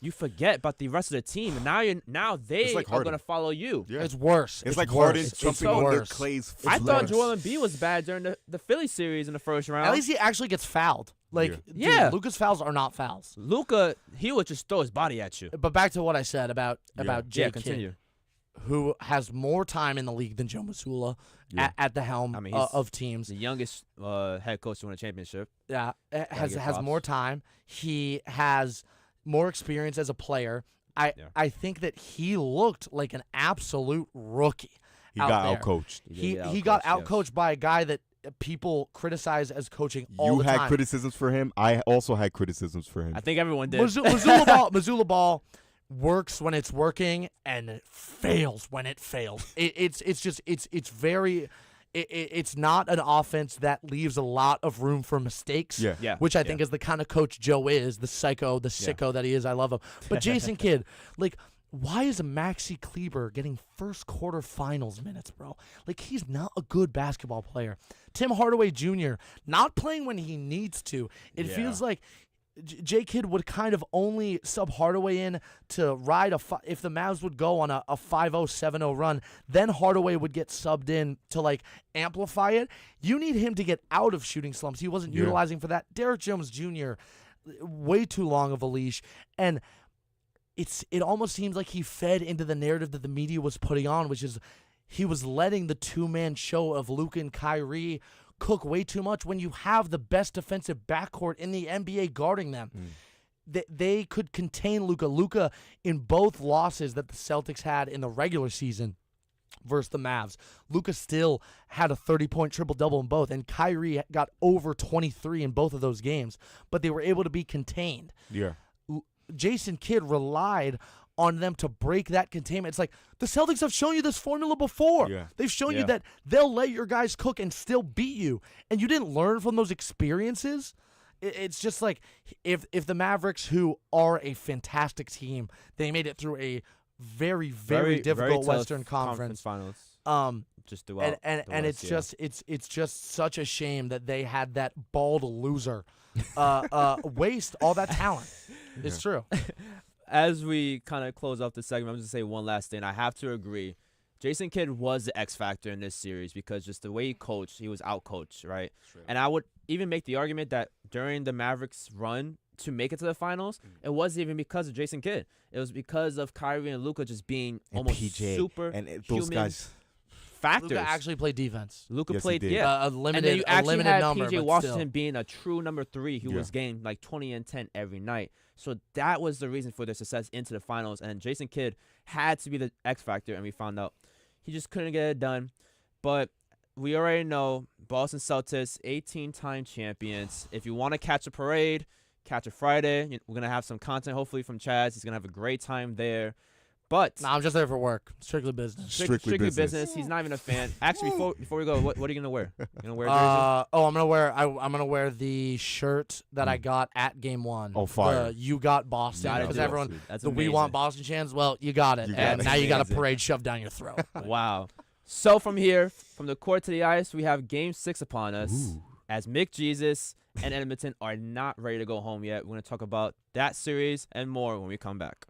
Speaker 1: you forget about the rest of the team. And now they
Speaker 3: like
Speaker 1: are going to follow you.
Speaker 3: Yeah.
Speaker 2: It's worse.
Speaker 3: It's like
Speaker 2: worse.
Speaker 3: Harden
Speaker 2: It's
Speaker 3: jumping
Speaker 2: so
Speaker 3: under
Speaker 2: worse.
Speaker 3: Clay's
Speaker 1: I thought
Speaker 3: legs.
Speaker 1: Joel Embiid was bad during the Philly series in the first round.
Speaker 2: At least he actually gets fouled. Dude, Luka's fouls are not fouls.
Speaker 1: Luka, he would just throw his body at you.
Speaker 2: But back to what I said about Jay
Speaker 1: continue.
Speaker 2: Kidd, who has more time in the league than Joe Mazzulla at the helm of teams.
Speaker 1: The youngest head coach to win a championship.
Speaker 2: Yeah, has more time. He has more experience as a player. I think that he looked like an absolute rookie.
Speaker 3: He got outcoached.
Speaker 2: He got outcoached by a guy that people criticize as coaching all the time.
Speaker 3: You had criticisms for him. I also had criticisms for him.
Speaker 1: I think everyone did.
Speaker 2: Mazzulla ball works when it's working and it fails when it fails. It's not an offense that leaves a lot of room for mistakes, which I think is the kind of coach Joe is, the sicko that he is. I love him. But Jason Kidd, why is Maxi Kleber getting first quarter finals minutes, bro? He's not a good basketball player. Tim Hardaway Jr. not playing when he needs to. It feels like J. Kidd would kind of only sub Hardaway in to ride if the Mavs would go on a 5-0, 7-0 run, then Hardaway would get subbed in to amplify it. You need him to get out of shooting slumps. He wasn't utilizing for that. Derrick Jones Jr., way too long of a leash. And it almost seems like he fed into the narrative that the media was putting on, which is he was letting the two-man show of Luka and Kyrie cook way too much when you have the best defensive backcourt in the NBA guarding them. they could contain Luka. Luka, in both losses that the Celtics had in the regular season versus the Mavs, Luka still had a 30-point triple-double in both, and Kyrie got over 23 in both of those games, but they were able to be contained.
Speaker 3: Yeah.
Speaker 2: Jason Kidd relied on them to break that containment. It's like the Celtics have shown you this formula before.
Speaker 3: Yeah.
Speaker 2: They've shown you that they'll let your guys cook and still beat you, and you didn't learn from those experiences. It's just like if the Mavericks, who are a fantastic team, they made it through a very, very difficult Western Conference
Speaker 1: Finals. Just throughout,
Speaker 2: and it's just such a shame that they had that bald loser waste all that talent. It's true.
Speaker 1: As we kind of close off the segment, I'm just going to say one last thing. I have to agree. Jason Kidd was the X factor in this series because just the way he coached, he was out-coached, right? Sure. And I would even make the argument that during the Mavericks' run to make it to the finals, it wasn't even because of Jason Kidd. It was because of Kyrie and Luka just being almost
Speaker 3: PJ,
Speaker 1: super
Speaker 3: and those guys
Speaker 1: factors.
Speaker 2: Luka actually played defense.
Speaker 1: Luka
Speaker 3: Yes,
Speaker 1: played,
Speaker 3: he did.
Speaker 1: yeah.
Speaker 2: A limited,
Speaker 1: and then you actually
Speaker 2: limited
Speaker 1: had
Speaker 2: number,
Speaker 1: PJ
Speaker 2: but
Speaker 1: Washington
Speaker 2: still.
Speaker 1: being a true number 3 who was getting like 20 and 10 every night. So that was the reason for their success into the finals. And Jason Kidd had to be the X factor, and we found out he just couldn't get it done. But we already know Boston Celtics, 18-time champions. If you want to catch a parade, catch a Friday. We're going to have some content, hopefully, from Chaz. He's going to have a great time there. But
Speaker 2: no, I'm just there for work. Strictly business.
Speaker 1: Strictly business. He's not even a fan. Actually, before we go, what are you gonna wear? You gonna wear a jersey?
Speaker 2: I'm gonna wear the shirt that I got at Game 1.
Speaker 3: Oh, fire!
Speaker 2: You got Boston because everyone.
Speaker 1: That's
Speaker 2: the We Want Boston chants. Well, you got it, and now you got a parade shoved down your throat.
Speaker 1: Wow. So from here, from the court to the ice, we have Game 6 upon us.
Speaker 3: Ooh.
Speaker 1: As Mick Jesus and Edmonton are not ready to go home yet. We're gonna talk about that series and more when we come back.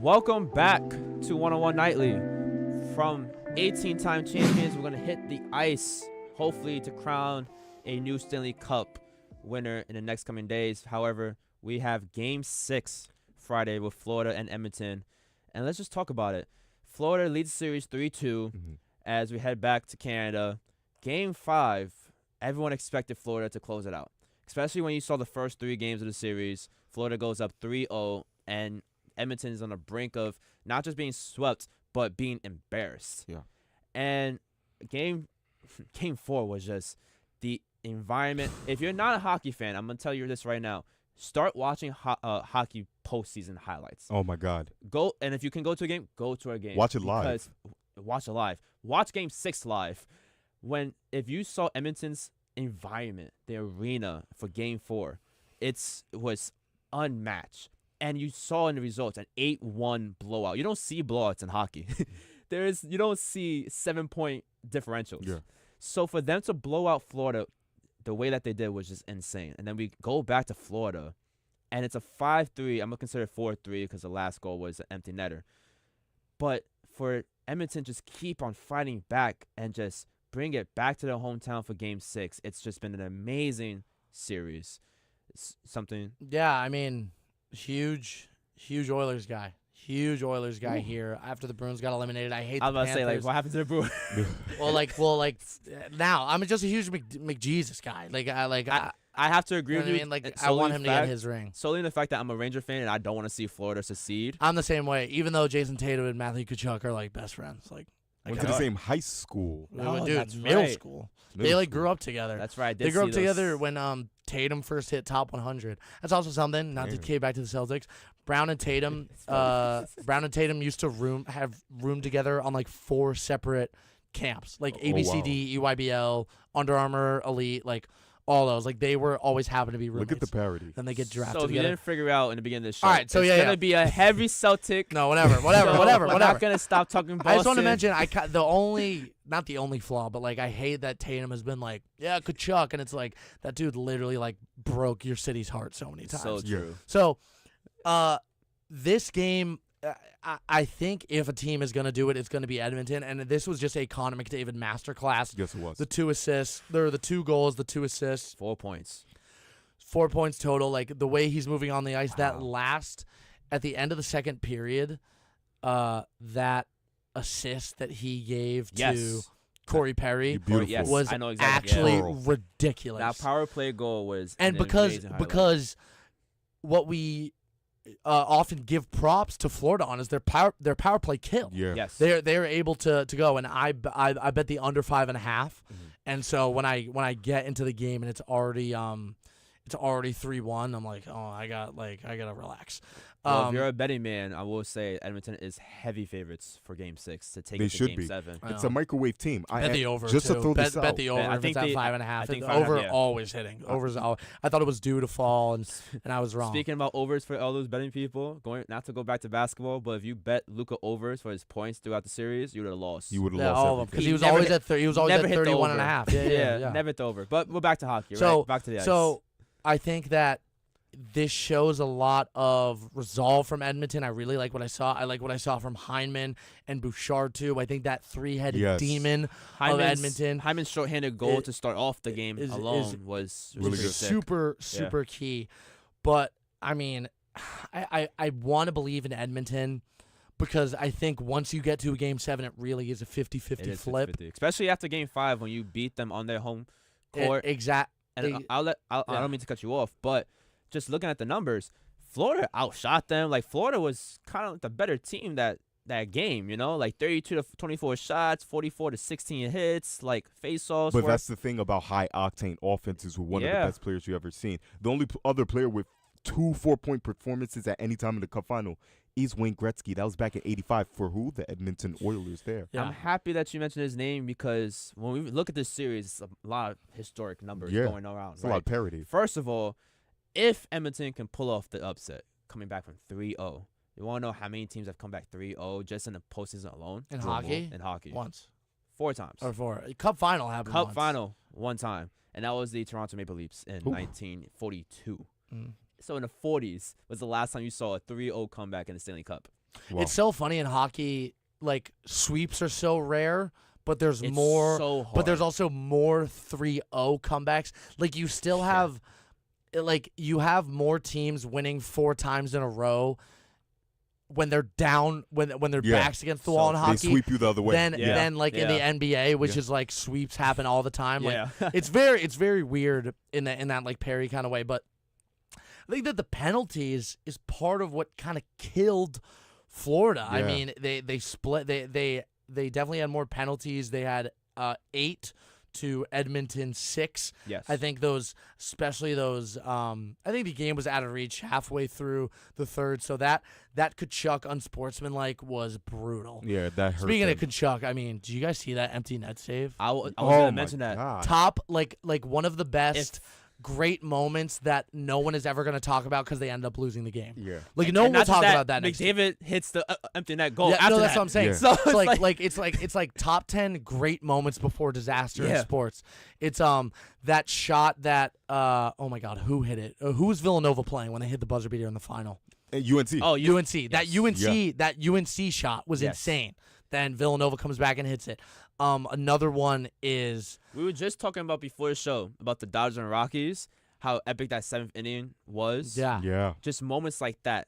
Speaker 1: Welcome back to 101 Nightly. From 18-time champions, we're going to hit the ice, hopefully to crown a new Stanley Cup winner in the next coming days. However, we have Game 6 Friday with Florida and Edmonton. And let's just talk about it. Florida leads the series 3-2 as we head back to Canada. Game 5, everyone expected Florida to close it out, especially when you saw the first 3 games of the series. Florida goes up 3-0, and Edmonton is on the brink of not just being swept, but being embarrassed. Yeah. And game 4 was just the environment. If you're not a hockey fan, I'm going to tell you this right now. Start watching hockey postseason highlights.
Speaker 3: Oh, my God.
Speaker 1: Go, and if you can go to a game, go to a game.
Speaker 3: Watch it live.
Speaker 1: Watch it live. Watch Game 6 live. If you saw Edmonton's environment, the arena for Game 4, it was unmatched. And you saw in the results an 8-1 blowout. You don't see blowouts in hockey. You don't see 7-point differentials. Yeah. So for them to blow out Florida the way that they did was just insane. And then we go back to Florida, and it's a 5-3. I'm going to consider it 4-3 because the last goal was an empty netter. But for Edmonton just keep on fighting back and just bring it back to their hometown for Game 6, it's just been an amazing series. something.
Speaker 2: Yeah, I mean, huge Oilers guy. Huge Oilers guy here after the Bruins got eliminated. I hate
Speaker 1: I was
Speaker 2: the
Speaker 1: about to say,
Speaker 2: Panthers.
Speaker 1: like, what happened to the Bruins?
Speaker 2: Now I'm just a huge McJesus guy.
Speaker 1: I have to agree
Speaker 2: you know
Speaker 1: with
Speaker 2: what
Speaker 1: you.
Speaker 2: I mean? Like,
Speaker 1: It's
Speaker 2: I
Speaker 1: solely
Speaker 2: want him to get
Speaker 1: fact-
Speaker 2: his ring.
Speaker 1: Solely in the fact that I'm a Ranger fan and I don't want to see Florida succeed.
Speaker 2: I'm the same way. Even though Jason Tatum and Matthew Tkachuk are like best friends, like
Speaker 3: Went to the same high school.
Speaker 1: that's
Speaker 2: middle
Speaker 1: right.
Speaker 2: school. They like grew up together.
Speaker 1: That's right.
Speaker 2: They grew up together when Tatum first hit top 100. That's also something. Not to get back to the Celtics. Brown and Tatum used to have room together on like 4 separate camps, like ABCD, EYBL, Under Armour, Elite, like all those. Like they were always happened to be roommates.
Speaker 3: Look at the parody.
Speaker 2: Then they get drafted
Speaker 1: So if you
Speaker 2: together.
Speaker 1: didn't figure out in the beginning of this show,
Speaker 2: All right, so
Speaker 1: it's gonna be a heavy Celtic.
Speaker 2: No, whatever.
Speaker 1: So we're not gonna stop talking Boston.
Speaker 2: I just want to mention, not the only flaw, but like I hate that Tatum has been like, yeah, Kachuk, and it's like that dude literally like broke your city's heart so many times.
Speaker 1: So true.
Speaker 2: So, this game, I think if a team is gonna do it, it's gonna be Edmonton, and this was just a Connor McDavid masterclass.
Speaker 3: Yes, it was.
Speaker 2: The 2 assists, there were the 2 goals, the 2 assists,
Speaker 1: 4 points.
Speaker 2: 4 points total. Like the way he's moving on the ice, that at the end of the second period, that assist that he gave to Corey Perry
Speaker 3: Beautiful.
Speaker 2: was
Speaker 1: I know exactly.
Speaker 2: actually ridiculous.
Speaker 1: That power play goal was
Speaker 2: and
Speaker 1: an amazing highlight.
Speaker 2: because what we often give props to Florida on is their power play kill.
Speaker 3: Yeah.
Speaker 1: Yes.
Speaker 2: They're able to go, and I bet the under 5.5. And so when I get into the game and it's already 3-1, I'm like, oh, I gotta relax.
Speaker 1: Well, if you're a betting man, I will say Edmonton is heavy favorites for Game 6 to take it to Game 7.
Speaker 3: It's a microwave team.
Speaker 2: Bet the over
Speaker 3: just
Speaker 2: too.
Speaker 3: to throw this out.
Speaker 2: Bet the over.
Speaker 1: I
Speaker 2: If
Speaker 1: think
Speaker 2: it's at
Speaker 1: the-
Speaker 2: 5.5.
Speaker 1: I think
Speaker 2: The
Speaker 1: 5.5,
Speaker 2: over
Speaker 1: yeah.
Speaker 2: always hitting. Overs. I thought it was due to fall, and I was wrong.
Speaker 1: Speaking about overs for all those betting people, not to go back to basketball, but if you bet Luka overs for his points throughout the series, you would have lost.
Speaker 3: You would have
Speaker 2: Yeah,
Speaker 3: lost
Speaker 2: all of them,
Speaker 3: everything.
Speaker 2: because he was
Speaker 1: Never
Speaker 2: always
Speaker 1: hit-
Speaker 2: he was always
Speaker 1: never
Speaker 2: at
Speaker 1: hit the
Speaker 2: 31
Speaker 1: over.
Speaker 2: and a half. Yeah.
Speaker 1: Never hit the over. But we're back to hockey,
Speaker 2: So-
Speaker 1: right? Back to the ice.
Speaker 2: So I think that this shows a lot of resolve from Edmonton. I really like what I saw. I like what I saw from Hyndman and Bouchard too. I think that 3-headed demon of Edmonton.
Speaker 1: Hyman's shorthanded goal to start off the game alone was
Speaker 3: really good.
Speaker 2: Super key. But I mean, I want to believe in Edmonton because I think once you get to a Game 7, it really is a 50-50 flip.
Speaker 1: 50-50. Especially after Game 5 when you beat them on their home court.
Speaker 2: Exactly.
Speaker 1: And I don't mean to cut you off, but just looking at the numbers, Florida outshot them. Like Florida was kind of the better team that game, you know, like 32 to 24 shots, 44 to 16 hits, like face-offs.
Speaker 3: But that's the thing about high octane offenses with one of the best players you ever seen. The only other player with 2 4-point performances at any time in the Cup final is Wayne Gretzky. That was back in '85 for who? The Edmonton Oilers. There.
Speaker 2: Yeah.
Speaker 1: I'm happy that you mentioned his name because when we look at this series, it's a lot of historic numbers going around.
Speaker 3: It's a lot of parity.
Speaker 1: First of all, if Edmonton can pull off the upset, coming back from 3-0, you want to know how many teams have come back 3-0 just in the postseason alone?
Speaker 2: In hockey?
Speaker 1: In hockey.
Speaker 2: Once.
Speaker 1: 4 times.
Speaker 2: Or 4. Cup final happened
Speaker 1: Cup
Speaker 2: once.
Speaker 1: final, 1 time. And that was the Toronto Maple Leafs in 1942. So in the 40s was the last time you saw a 3-0 comeback in the Stanley Cup.
Speaker 3: Wow.
Speaker 2: It's so funny in hockey, like sweeps are so rare, but there's
Speaker 1: It's
Speaker 2: more.
Speaker 1: so hard.
Speaker 2: But there's also more 3-0 comebacks. Like you still have, like you have more teams winning 4 times in a row when they're down, when their backs against the wall in hockey.
Speaker 3: They sweep you the other way.
Speaker 2: Then like in the NBA, which is like sweeps happen all the time. Like it's very weird in that like Perry kind of way, but. I think that the penalties is part of what kind of killed Florida.
Speaker 3: Yeah.
Speaker 2: I mean, they split. They definitely had more penalties. They had 8 to Edmonton 6.
Speaker 1: Yes.
Speaker 2: I think especially those. I think the game was out of reach halfway through the third. So that Kachuk unsportsmanlike was brutal.
Speaker 3: Yeah, that hurt.
Speaker 2: Speaking of Kachuk, I mean, did you guys see that empty net save?
Speaker 1: I was going to mention that.
Speaker 3: God.
Speaker 2: Top like one of the best. Great moments that no one is ever going to talk about because they end up losing the game.
Speaker 3: Yeah.
Speaker 2: Like no one will talk about that next year.
Speaker 1: McDavid hits the empty net goal.
Speaker 2: Yeah,
Speaker 1: after
Speaker 2: no, that's
Speaker 1: that.
Speaker 2: what I'm saying.
Speaker 3: Yeah.
Speaker 2: So it's like top 10 great moments before disaster in sports. It's that shot that oh my God, who hit it? Who was Villanova playing when they hit the buzzer beater in the final?
Speaker 3: UNC.
Speaker 2: Oh, UNC.
Speaker 1: Yes.
Speaker 2: That UNC shot was insane. Then Villanova comes back and hits it. Another one is
Speaker 1: we were just talking about before the show about the Dodgers and Rockies. how epic that 7th inning was.
Speaker 3: Yeah.
Speaker 1: Just moments like that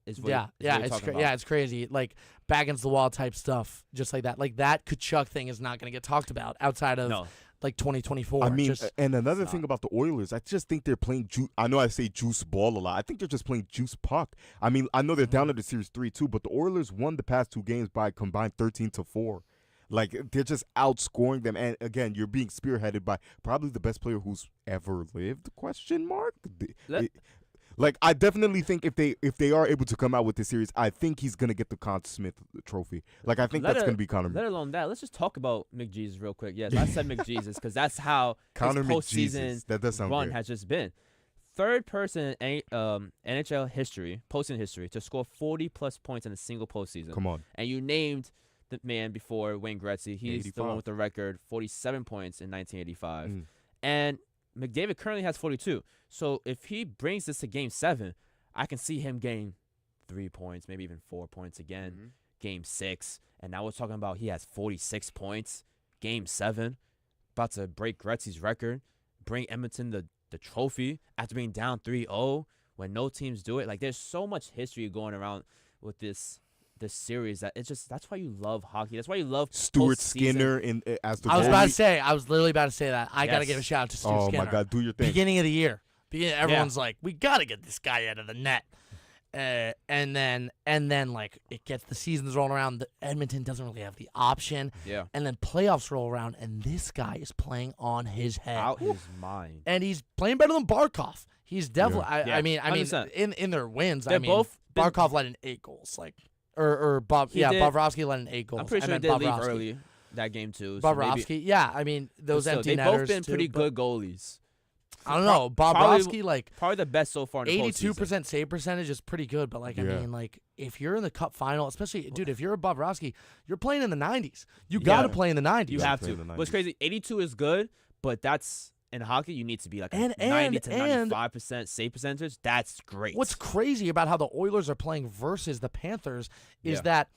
Speaker 1: is what
Speaker 2: it's crazy. Like back against the wall type stuff, just like that. Like that Kachuk thing is not going to get talked about outside of like 2024.
Speaker 3: I mean, and another thing about the Oilers, I just think they're playing I know I say juice ball a lot. I think they're just playing juice puck. I mean, I know they're down to the series 3-2, but the Oilers won the past 2 games by a combined 13-4. Like, they're just outscoring them. And, again, you're being spearheaded by probably the best player who's ever lived, ? Like, I definitely think if they are able to come out with this series, I think he's going to get the Conn Smith trophy. Like, I think that's going to be Connor.
Speaker 1: Let alone that. Let's just talk about McJesus real quick. Yes, I said McJesus because that's how
Speaker 3: Connor
Speaker 1: his postseason run
Speaker 3: good.
Speaker 1: has just been. 3rd person in NHL history, postseason history, to score 40-plus points in a single postseason.
Speaker 3: Come on.
Speaker 1: And you named the man before, Wayne Gretzky. He's
Speaker 3: 85.
Speaker 1: the one with the record, 47 points in 1985. And McDavid currently has 42. So if he brings this to Game 7, I can see him getting 3 points, maybe even 4 points again. Game 6. And now we're talking about he has 46 points. Game 7. About to break Gretzky's record. Bring Edmonton the trophy after being down 3-0 when no teams do it. Like, there's so much history going around with this series that it's just, that's why you love hockey. That's why you love
Speaker 3: Stuart
Speaker 1: postseason.
Speaker 3: Skinner as the
Speaker 2: I was literally about to say that. I got to give a shout out to Stuart Skinner.
Speaker 3: Oh my God, do your thing.
Speaker 2: Beginning of the year. Everyone's like, we got to get this guy out of the net. And then like it gets the seasons rolling around. Edmonton doesn't really have the option.
Speaker 1: Yeah.
Speaker 2: And then playoffs roll around, and this guy is playing on his head.
Speaker 1: Out his mind.
Speaker 2: And he's playing better than Barkov. He's definitely. I mean,
Speaker 1: 100%.
Speaker 2: in their wins,
Speaker 1: They're both
Speaker 2: Barkov let in 8 goals. Like, or Bob. Bobrovsky let in 8 goals.
Speaker 1: I'm pretty sure he did leave early that game too. So
Speaker 2: Bobrovsky, I mean, those empty
Speaker 1: they've
Speaker 2: netters
Speaker 1: both been pretty good goalies.
Speaker 2: I don't know. Bobrovsky,
Speaker 1: probably the best so far in the postseason.
Speaker 2: 82% save percentage is pretty good, but I mean, like, if you're in the Cup final, especially, dude, if you're a Bobrovsky, you're playing in the 90s. You got to play in the 90s.
Speaker 1: You have to. What's crazy, 82 is good, but that's in hockey, you need to be like a 90 to 95% save percentage. That's great.
Speaker 2: What's crazy about how the Oilers are playing versus the Panthers is that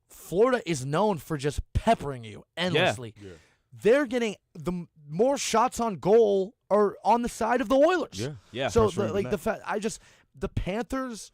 Speaker 2: Florida is known for just peppering you endlessly.
Speaker 3: Yeah.
Speaker 2: They're getting the more shots on goal are on the side of the Oilers.
Speaker 1: Yeah.
Speaker 2: So the Panthers,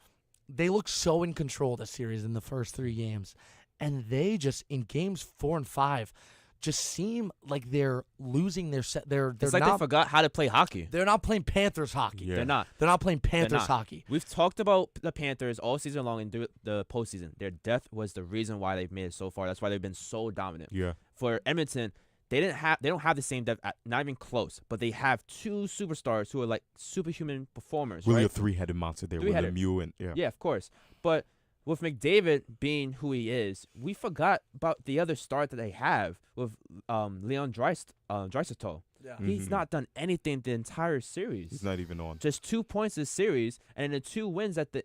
Speaker 2: they look so in control of the series in the first 3 games, and they just in games 4 and 5 just seem like they're losing their set.
Speaker 1: It's like they forgot how to play hockey.
Speaker 2: They're not playing Panthers hockey.
Speaker 3: Yeah.
Speaker 1: They're not.
Speaker 2: They're not playing Panthers hockey.
Speaker 1: We've talked about the Panthers all season long and the postseason. Their depth was the reason why they've made it so far. That's why they've been so dominant.
Speaker 3: Yeah.
Speaker 1: For Edmonton, they don't have the same depth, not even close, but they have 2 superstars who are like superhuman performers.
Speaker 3: Really
Speaker 1: right?
Speaker 3: a 3-headed monster there with Lemieux and
Speaker 1: yeah, of course. But with McDavid being who he is, we forgot about the other star that they have with Leon Draisaitl.
Speaker 2: Yeah.
Speaker 1: He's not done anything the entire series.
Speaker 3: He's not even on.
Speaker 1: Just 2 points this series, and in the 2 wins that the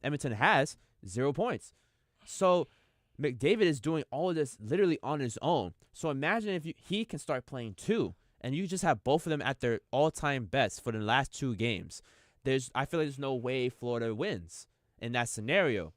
Speaker 1: Edmonton has, 0 points. So McDavid is doing all of this literally on his own. So imagine if he can start playing too, and you just have both of them at their all-time best for the last 2 games. I feel like there's no way Florida wins in that scenario.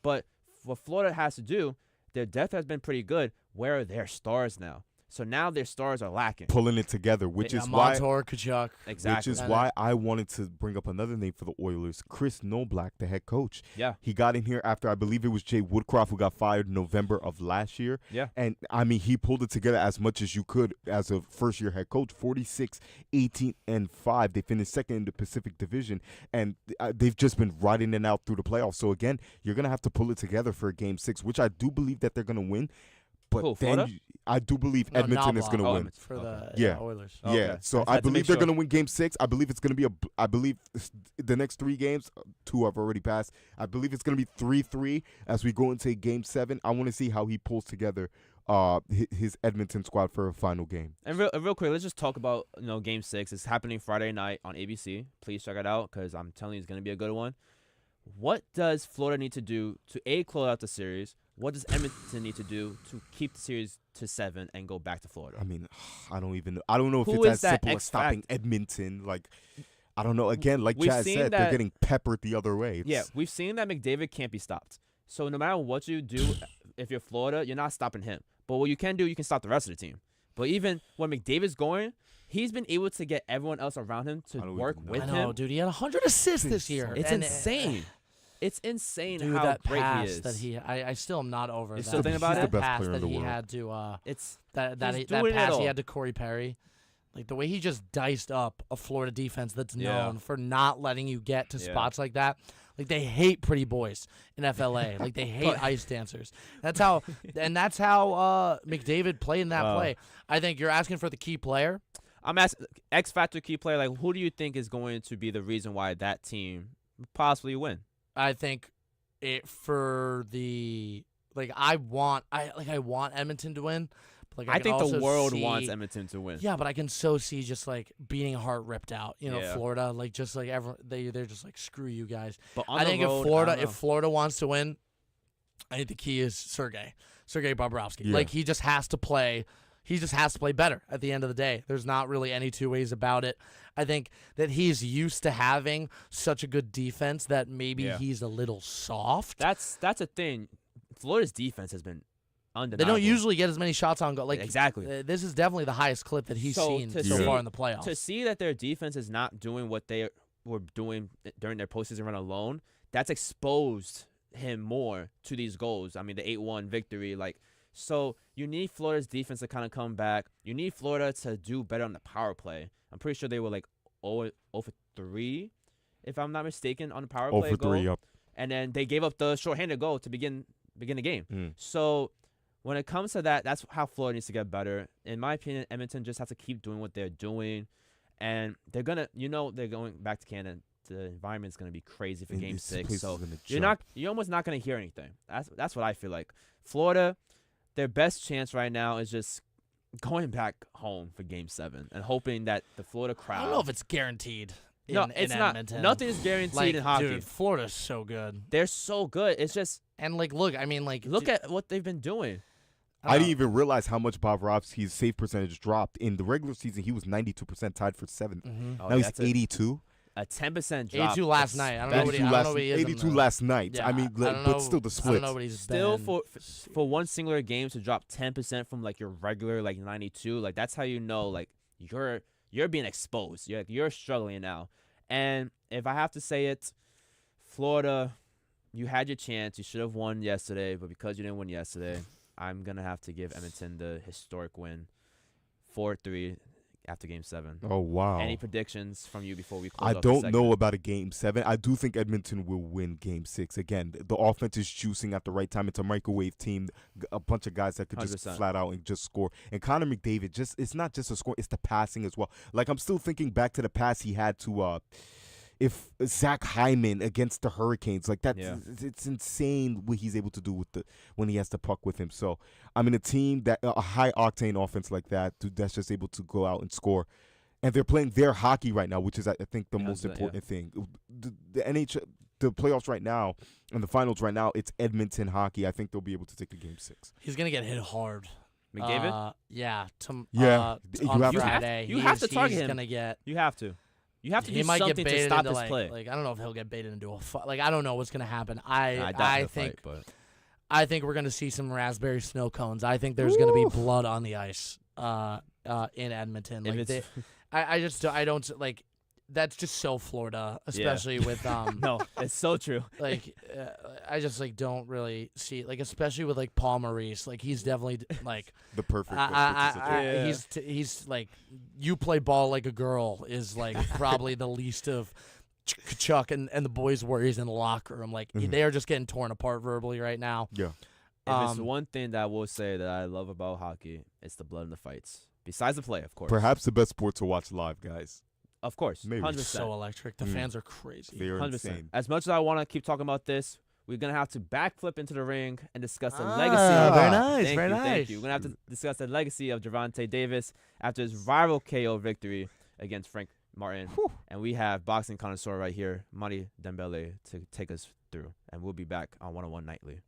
Speaker 1: But what Florida has to do, their depth has been pretty good. Where are their stars now? So now their stars are lacking.
Speaker 3: Pulling it together, which is why
Speaker 2: Montour, Kachuk.
Speaker 1: Exactly.
Speaker 3: Which is why I wanted to bring up another name for the Oilers, Chris Noblack, the head coach.
Speaker 1: Yeah.
Speaker 3: He got in here after, I believe it was Jay Woodcroft who got fired in November of last year.
Speaker 1: Yeah.
Speaker 3: And, I mean, he pulled it together as much as you could as a first-year head coach, 46, 18, and 5. They finished second in the Pacific Division, and they've just been riding it out through the playoffs. So, again, you're going to have to pull it together for Game 6, which I do believe that they're going to win. But then I do believe Edmonton is going to win.
Speaker 2: For the Oilers.
Speaker 3: Yeah.
Speaker 1: Okay.
Speaker 3: So I believe they're going to win Game 6. I believe it's going to be I believe the next 3 games, 2 have already passed. I believe it's going to be 3-3 as we go into Game 7. I want to see how he pulls together his Edmonton squad for a final game.
Speaker 1: And real quick, let's just talk about Game 6. It's happening Friday night on ABC. Please check it out because I'm telling you it's going to be a good one. What does Florida need to do to close out the series? What does Edmonton need to do to keep the series to 7 and go back to Florida?
Speaker 3: I mean, I don't know if
Speaker 1: Who
Speaker 3: it's
Speaker 1: is
Speaker 3: as
Speaker 1: that
Speaker 3: simple as stopping Edmonton. Like, I don't know. Again, like Chaz said, they're getting peppered the other way.
Speaker 1: We've seen that McDavid can't be stopped. So no matter what you do, if you're Florida, you're not stopping him. But what you can do, you can stop the rest of the team. But even when McDavid's going, he's been able to get everyone else around him to work with him.
Speaker 2: I know, dude. He had 100 assists this year.
Speaker 1: It's insane. It's insane
Speaker 2: dude,
Speaker 1: how
Speaker 2: that
Speaker 1: great
Speaker 2: pass
Speaker 1: he is.
Speaker 2: That I still am not over.
Speaker 1: You're
Speaker 2: that.
Speaker 1: still thinking about
Speaker 2: that
Speaker 1: it?
Speaker 2: pass that he had to. That pass he had to Corey Perry. Like the way he just diced up a Florida defense that's known for not letting you get to spots like that. Like they hate pretty boys in FLA. Like they hate ice dancers. That's how McDavid played in that play. I think you're asking for the key player.
Speaker 1: I'm asking X Factor key player. Like who do you think is going to be the reason why that team possibly win?
Speaker 2: I think I want Edmonton to win. But like
Speaker 1: I think the world
Speaker 2: see,
Speaker 1: wants Edmonton to win.
Speaker 2: Yeah, but I can so see just like beating a heart ripped out. Florida, like just like they're just like screw you guys.
Speaker 1: But on
Speaker 2: I think
Speaker 1: road,
Speaker 2: if Florida wants to win, I think the key is Sergei Bobrovsky.
Speaker 3: Yeah.
Speaker 2: Like he just has to play. He just has to play better at the end of the day. There's not really any two ways about it. I think that he's used to having such a good defense that maybe he's a little soft.
Speaker 1: That's a thing. Florida's defense has been undeniable.
Speaker 2: They don't usually get as many shots on goal. Like
Speaker 1: exactly.
Speaker 2: This is definitely the highest clip that he's seen so far in the playoffs.
Speaker 1: To see that their defense is not doing what they were doing during their postseason run alone, that's exposed him more to these goals. I mean, the 8-1 victory, so you need Florida's defense to kind of come back. You need Florida to do better on the power play. I'm pretty sure they were 0 for 3, if I'm not mistaken, on the power play.
Speaker 3: 0 for 3, yep.
Speaker 1: And then they gave up the shorthanded goal to begin the game. So when it comes to that, that's how Florida needs to get better. In my opinion, Edmonton just has to keep doing what they're doing. And they're going to, they're going back to Canada. The environment's going to be crazy for Game 6. So you're almost not going to hear anything. That's what I feel like. Florida, their best chance right now is just going back home for Game 7 and hoping that the Florida crowd.
Speaker 2: I don't know if it's guaranteed.
Speaker 1: It's not.
Speaker 2: Edmonton.
Speaker 1: Nothing is guaranteed in hockey.
Speaker 2: Dude, Florida's so good.
Speaker 1: They're so good. It's just
Speaker 2: look
Speaker 1: at what they've been doing.
Speaker 3: I didn't even realize how much Bobrovsky's save percentage dropped. In the regular season, he was 92% tied for 7th.
Speaker 1: Mm-hmm.
Speaker 3: Now he's 82.
Speaker 1: A 10% drop.
Speaker 2: 82 last night. I don't know what he is.
Speaker 3: 82 last night.
Speaker 2: Yeah,
Speaker 3: I mean, but still the split.
Speaker 2: I don't know what he's
Speaker 1: still
Speaker 2: been.
Speaker 1: for one singular game to drop 10% from your regular 92. That's how you know you're being exposed. You're struggling now. And if I have to say it, Florida, you had your chance. You should have won yesterday, but because you didn't win yesterday, I'm going to have to give Edmonton the historic win, 4-3 after Game 7.
Speaker 3: Oh, wow.
Speaker 1: Any predictions from you before we close
Speaker 3: I
Speaker 1: off
Speaker 3: don't
Speaker 1: the
Speaker 3: know about a Game 7. I do think Edmonton will win Game 6. Again, the offense is juicing at the right time. It's a microwave team, a bunch of guys that could
Speaker 1: 100%.
Speaker 3: just flat out and just score. And Connor McDavid, it's not just a score, it's the passing as well. I'm still thinking back to the pass he had to if Zach Hyman against the Hurricanes, it's insane what he's able to do when he has the puck with him. So I'm in a team that a high octane offense like that, that's just able to go out and score, and they're playing their hockey right now, which is I think the most important thing. The NHL, the playoffs right now, and the finals right now, it's Edmonton hockey. I think they'll be able to take the Game 6.
Speaker 2: He's gonna get hit hard.
Speaker 1: McDavid?
Speaker 2: Yeah.
Speaker 3: On
Speaker 2: Friday,
Speaker 1: you have to target
Speaker 2: he's
Speaker 1: him.
Speaker 2: Gonna get.
Speaker 1: You have to. You have to
Speaker 2: he
Speaker 1: do
Speaker 2: might
Speaker 1: something
Speaker 2: get baited
Speaker 1: to stop
Speaker 2: into
Speaker 1: his play.
Speaker 2: I don't know if he'll get baited into a fight. I don't know what's gonna happen. I think we're gonna see some raspberry snow cones. I think there's gonna be blood on the ice. In Edmonton. I don't that's just so Florida, especially with
Speaker 1: No, it's so true.
Speaker 2: I just don't really see especially with Paul Maurice. He's definitely
Speaker 3: the perfect.
Speaker 2: He's you play ball like a girl is probably the least of Chuck and the boys' worries in the locker room. They are just getting torn apart verbally right now.
Speaker 3: Yeah.
Speaker 1: If it's one thing that I will say that I love about hockey, it's the blood in the fights. Besides the play, of course.
Speaker 3: Perhaps the best sport to watch live, guys.
Speaker 1: Of course.
Speaker 3: Maybe.
Speaker 1: 100%.
Speaker 2: So electric. The fans are crazy.
Speaker 3: They are
Speaker 1: 100%.
Speaker 3: insane.
Speaker 1: As much as I want to keep talking about this, we're going to have to backflip into the ring and discuss the legacy.
Speaker 2: Very nice.
Speaker 1: Thank you. We're going to have to discuss the legacy of Gervonta Davis after his rival KO victory against Frank Martin.
Speaker 3: Whew.
Speaker 1: And we have boxing connoisseur right here, Madi Dembele, to take us through. And we'll be back on 101 Nightly.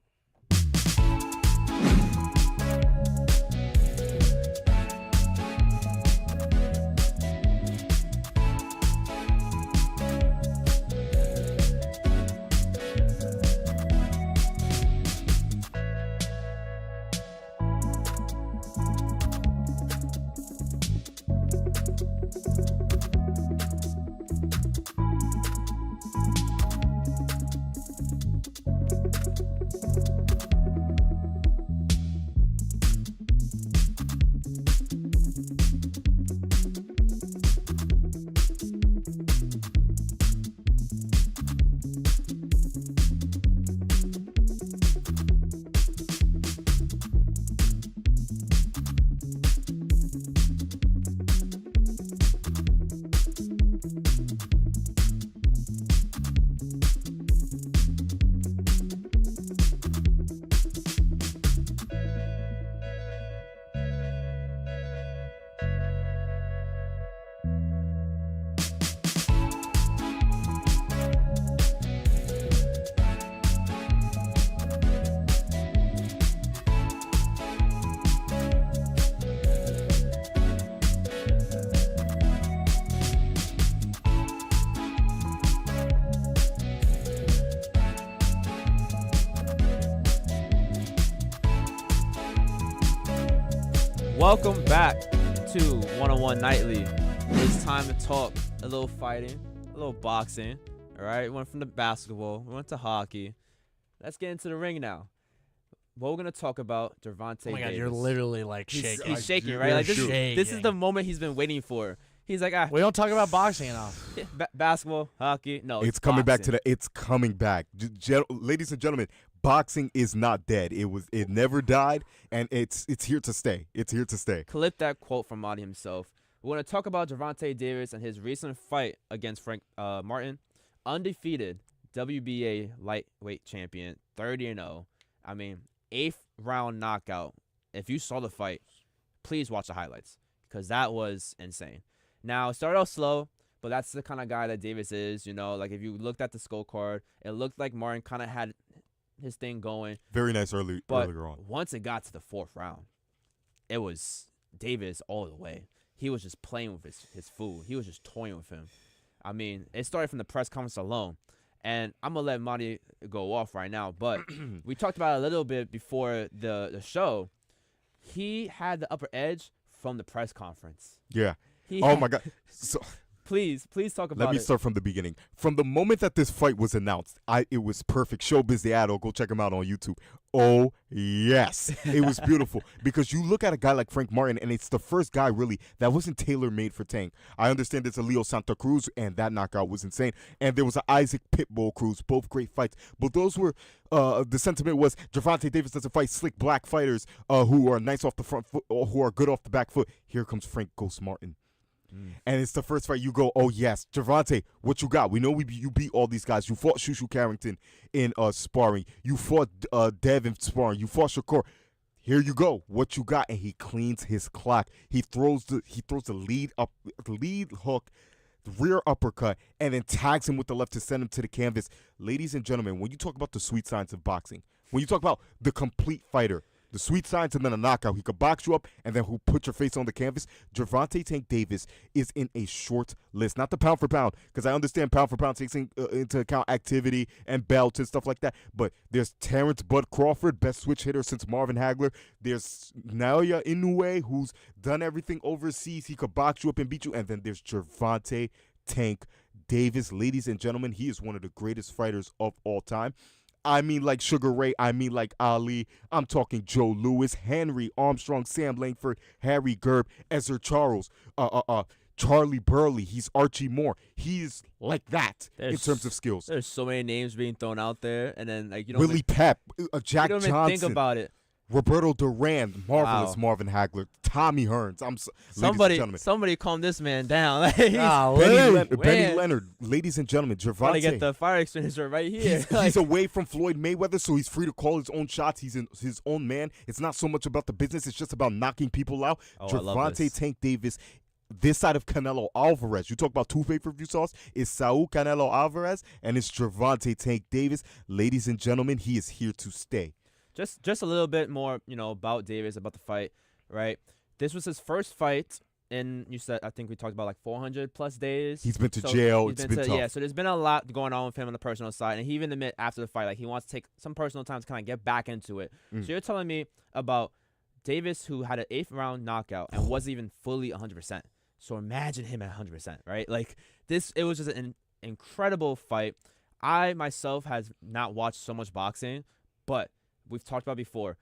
Speaker 1: Welcome back to 101 Nightly. It's time to talk a little fighting, a little boxing. All right, we went from the basketball, we went to hockey. Let's get into the ring now. What we're gonna talk about, Gervonta Davis.
Speaker 2: Oh my God, you're literally like shaking.
Speaker 1: He's shaking, right? Like this
Speaker 2: shaking.
Speaker 1: is the moment he's been waiting for. He's like,
Speaker 2: we don't talk about boxing enough.
Speaker 1: Basketball, hockey. No,
Speaker 3: it's coming back
Speaker 1: boxing.
Speaker 3: It's coming back. Ladies and gentlemen, boxing is not dead. It never died, and it's here to stay. It's here to stay.
Speaker 1: Clip that quote from Madi himself. We're going to talk about Gervonta Davis and his recent fight against Frank Martin. Undefeated WBA lightweight champion, 30-0. I mean, 8th round knockout. If you saw the fight, please watch the highlights because that was insane. Now, it started off slow, but that's the kind of guy that Davis is. You know, like if you looked at the scorecard, it looked like Martin kind of had his thing going.
Speaker 3: Very nice earlier on.
Speaker 1: Once it got to the 4th round, it was Davis all the way. He was just playing with his food. He was just toying with him. I mean, it started from the press conference alone. And I'm going to let Madi go off right now. But we talked about it a little bit before the show. He had the upper edge from the press conference.
Speaker 3: Yeah. My God. So
Speaker 1: Please talk about it.
Speaker 3: Let me start from the beginning. From the moment that this fight was announced, it was perfect. Showbiz the Adult. Go check him out on YouTube. Oh, yes. It was beautiful. Because you look at a guy like Frank Martin, and it's the first guy, really, that wasn't tailor-made for Tank. I understand it's a Leo Santa Cruz, and that knockout was insane. And there was an Isaac Pitbull Cruz, both great fights. But those were, the sentiment was, Gervonta Davis doesn't fight slick black fighters who are nice off the front foot or who are good off the back foot. Here comes Frank Ghost Martin. And it's the first fight you go, oh, yes, Gervonta, what you got? We know you beat all these guys. You fought Shushu Carrington in sparring. You fought Dev in sparring. You fought Shakur. Here you go. What you got? And he cleans his clock. He throws the lead hook, the rear uppercut, and then tags him with the left to send him to the canvas. Ladies and gentlemen, when you talk about the sweet science of boxing, when you talk about the complete fighter, the sweet science and then a knockout. He could box you up and then who put your face on the canvas. Gervonta Tank Davis is in a short list. Not the pound for pound, because I understand pound for pound takes into account activity and belts and stuff like that. But there's Terrence Bud Crawford, best switch hitter since Marvin Hagler. There's Naoya Inoue, who's done everything overseas. He could box you up and beat you. And then there's Gervonta Tank Davis. Ladies and gentlemen, he is one of the greatest fighters of all time. I mean like Sugar Ray. I mean like Ali. I'm talking Joe Louis, Henry Armstrong, Sam Langford, Harry Gerb, Ezra Charles, Charlie Burley. He's Archie Moore. He's like that in terms of skills.
Speaker 1: There's so many names being thrown out there, and then like
Speaker 3: Willie Pep, Jack
Speaker 1: Johnson.
Speaker 3: You don't
Speaker 1: even think about it.
Speaker 3: Roberto Duran, marvelous Marvin Hagler, Tommy Hearns.
Speaker 1: Somebody calm this man down.
Speaker 3: Benny Leonard, ladies and gentlemen, Gervonta.
Speaker 1: Trying to get the fire extinguisher right here.
Speaker 3: He's away from Floyd Mayweather, so he's free to call his own shots. He's his own man. It's not so much about the business; it's just about knocking people out. Gervonta Tank Davis. This side of Canelo Alvarez. You talk about two pay-per-view stars. It's Saul Canelo Alvarez and it's Gervonta Tank Davis. Ladies and gentlemen, he is here to stay.
Speaker 1: Just a little bit more, about Davis, about the fight, right? This was his first fight in, I think we talked about like 400 plus days.
Speaker 3: He's been to jail. It's been tough.
Speaker 1: Yeah, so there's been a lot going on with him on the personal side. And he even admit after the fight, like he wants to take some personal time to kind of get back into it. So you're telling me about Davis, who had an 8th round knockout and wasn't even fully 100%. So imagine him at 100%, right? Like it was just an incredible fight. I myself has not watched so much boxing, but we've talked about before.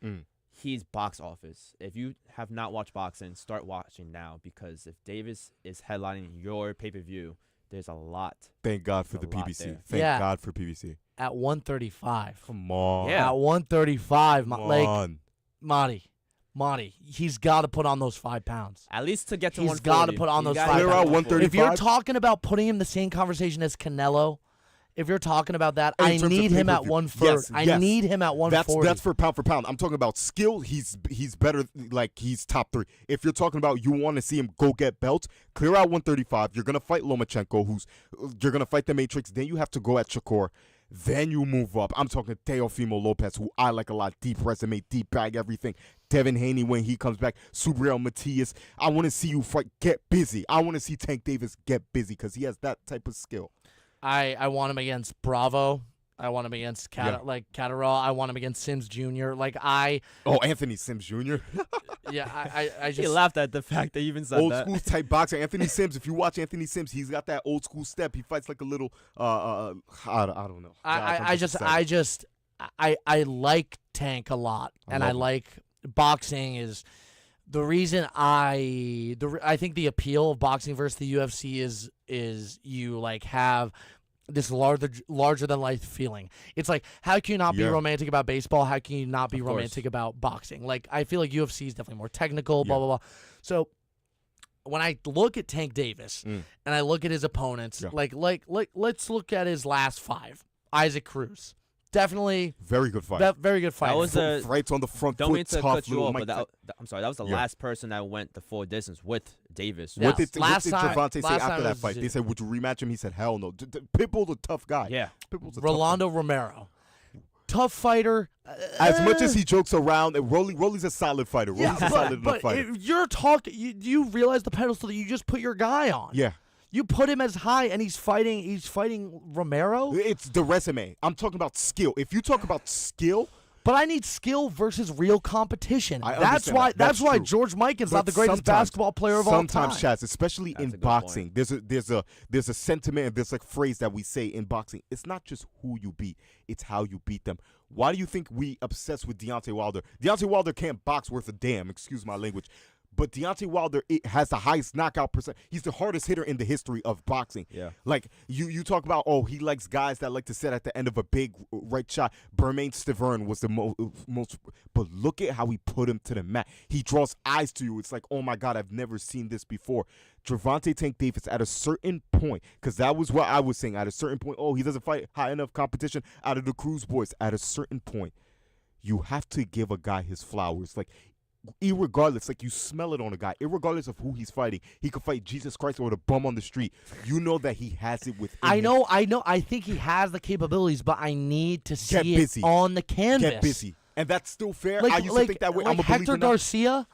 Speaker 1: He's box office. If you have not watched boxing, start watching now, because if Davis is headlining your pay-per-view, there's a lot.
Speaker 3: Thank God for the PBC. Thank God for PBC.
Speaker 2: At 135.
Speaker 3: Come on.
Speaker 2: Yeah. At 135.
Speaker 3: Come on.
Speaker 2: Madi, he's got to put on those 5 pounds.
Speaker 1: At least to get to 140.
Speaker 2: He's got to put on those 5 pounds.
Speaker 3: 135.
Speaker 2: If you're talking about putting him in the same conversation as Canelo, if you're talking about that, I need him at 130. I need him at 140.
Speaker 3: That's for pound. I'm talking about skill. He's better. Like he's top 3. If you're talking about you want to see him go get belts, clear out 135. You're gonna fight Lomachenko, you're gonna fight the Matrix. Then you have to go at Shakur. Then you move up. I'm talking Teofimo Lopez, who I like a lot. Deep resume, deep bag, everything. Devin Haney when he comes back. Subriel Matias. I want to see you fight. Get busy. I want to see Tank Davis get busy because he has that type of skill.
Speaker 2: I want him against Bravo. I want him against Catterall. I want him against Sims Jr.
Speaker 3: Anthony Sims Jr.
Speaker 2: I just
Speaker 1: He laughed at the fact that you even said
Speaker 3: old
Speaker 1: that.
Speaker 3: school type boxer. Anthony Sims. If you watch Anthony Sims, he's got that old school step. He fights like a little. I don't know.
Speaker 2: I like Tank a lot, and I like boxing is. The reason I think the appeal of boxing versus the UFC is you have this larger than life feeling. It's like, how can you not be romantic about baseball? How can you not be romantic about boxing? I feel like UFC is definitely more technical, blah, blah, blah. So when I look at Tank Davis and I look at his opponents, let's look at his last 5. Isaac Cruz. Definitely
Speaker 3: very good fight.
Speaker 2: Very good fight.
Speaker 1: That was
Speaker 3: right on the front
Speaker 1: don't
Speaker 3: foot.
Speaker 1: Mean to cut you off, but I'm sorry. That was the last person that went the full distance with Davis.
Speaker 3: What did Gervonta say after that fight? They said, "Would you rematch him?" He said, "Hell no." Pitbull's a tough guy.
Speaker 1: Yeah,
Speaker 3: Pitbull's a
Speaker 2: Rolando Romero, tough fighter.
Speaker 3: As much as he jokes around, Rolly's a solid fighter. Rolly's a solid enough fighter.
Speaker 2: If you're talking, you realize the pedestal that you just put your guy on.
Speaker 3: Yeah.
Speaker 2: You put him as high, and he's fighting Romero.
Speaker 3: It's the resume. I'm talking about skill. If you talk about skill,
Speaker 2: but I need skill versus real competition.
Speaker 3: That's
Speaker 2: why George Mikan's not the greatest basketball player of all time.
Speaker 3: Sometimes, Chaz, especially in boxing, there's a sentiment and there's a phrase that we say in boxing. It's not just who you beat; it's how you beat them. Why do you think we obsess with Deontay Wilder? Deontay Wilder can't box worth a damn. Excuse my language. But Deontay Wilder has the highest knockout percent. He's the hardest hitter in the history of boxing.
Speaker 1: Yeah.
Speaker 3: You talk about, he likes guys that like to sit at the end of a big right shot. Bermain Stavern was the most. But look at how he put him to the mat. He draws eyes to you. It's like, oh my God, I've never seen this before. Gervonta Tank Davis at a certain point, because that was what I was saying. At a certain point, he doesn't fight high enough competition out of the Cruz boys. At a certain point, you have to give a guy his flowers. Irregardless, you smell it on a guy, irregardless of who he's fighting. He could fight Jesus Christ or the bum on the street. You know that he has it within him.
Speaker 2: I know. I think he has the capabilities, but I need to see it on the canvas.
Speaker 3: Get busy. And that's still fair. I used to think that way. I'm a
Speaker 2: Hector
Speaker 3: believer now.
Speaker 2: Garcia,